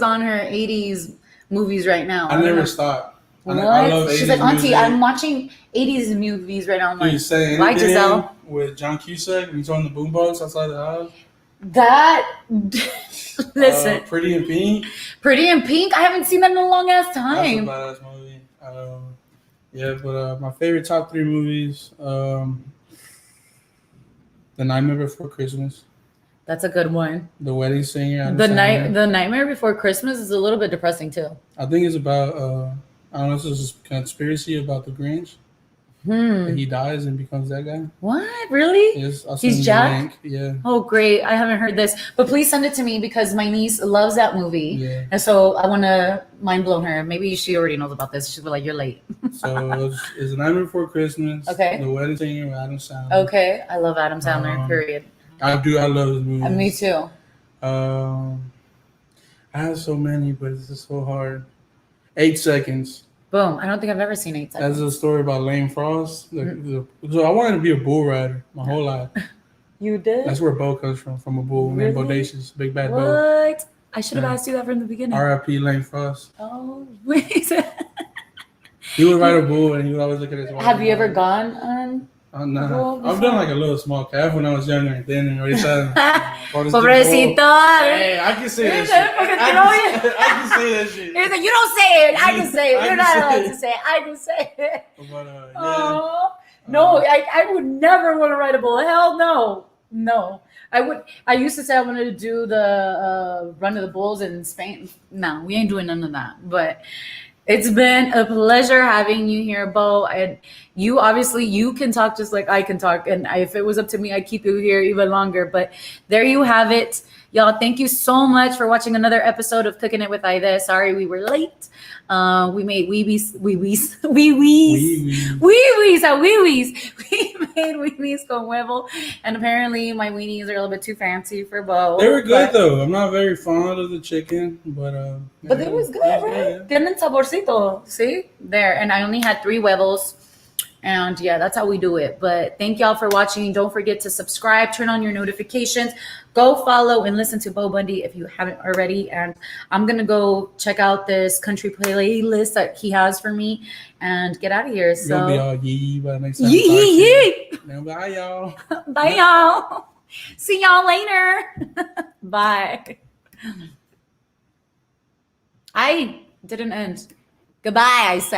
on her 80s movies right now. I never stopped. What? I love 80s She's like, Auntie, music. I'm watching 80s movies right now. I'm like, why Giselle? With John Cusack when he's on the boombox outside the house. That listen. Pretty in Pink. Pretty in Pink? I haven't seen that in a long ass time. That's a badass movie. But my favorite top 3 movies, The Nightmare Before Christmas. That's a good one. The Wedding Singer. The Nightmare Before Christmas is a little bit depressing too. I think it's about I don't know if it's a conspiracy about the Grinch. That he dies and becomes that guy. What? Really? Yes, he's Jack? Yeah. Oh, great. I haven't heard this. But please send it to me because my niece loves that movie. Yeah. And so I want to mind blow her. Maybe she already knows about this. She'll be like, you're late. So it's The Nightmare Before Christmas. Okay. The Wedding Singer with Adam Sandler. Okay. I love Adam Sandler, period. I love this movie. Me too. I have so many, but it's just so hard. 8 Seconds. Boom. I don't think I've ever seen 8 Seconds. That's a story about Lane Frost. So I wanted to be a bull rider my whole life. You did? That's where Bo comes from a bull named Bodacious. Big bad Bo. What? I should have asked you that from the beginning. R.I.P. Lane Frost. Oh, wait. He would ride a bull and he would always look at his wife. Have you ever gone on? No. I've done like a little small calf when I was younger and then and already said, Pobrecito. Hey, I can say that shit. I can say that shit. You don't say it. I can say it. You're not allowed to say it. I can say it. But, No, I would never want to ride a bull. Hell no. No, I used to say I wanted to do the run of the bulls in Spain. No, we ain't doing none of that. But it's been a pleasure having you here, Bo. And you obviously you can talk just like I can talk. And if it was up to me, I'd keep you here even longer. But there you have it. Y'all, thank you so much for watching another episode of Cooking It with Ayydé. Sorry we were late. We made wee-wees. We made wee-wees con huevo. And apparently my weenies are a little bit too fancy for Bo. They were good though. I'm not very fond of the chicken, but it was good, right? Tienen saborcito. See? There. And I only had 3 huevos. And yeah, that's how we do it. But thank y'all for watching. Don't forget to subscribe, turn on your notifications, go follow and listen to Bo Bundy if you haven't already. And I'm going to go check out this country playlist that he has for me and get out of here. So you'll be all yee by next time. Yee. Now, bye, y'all. Bye, y'all. See y'all later. Bye. I didn't end. Goodbye, I said.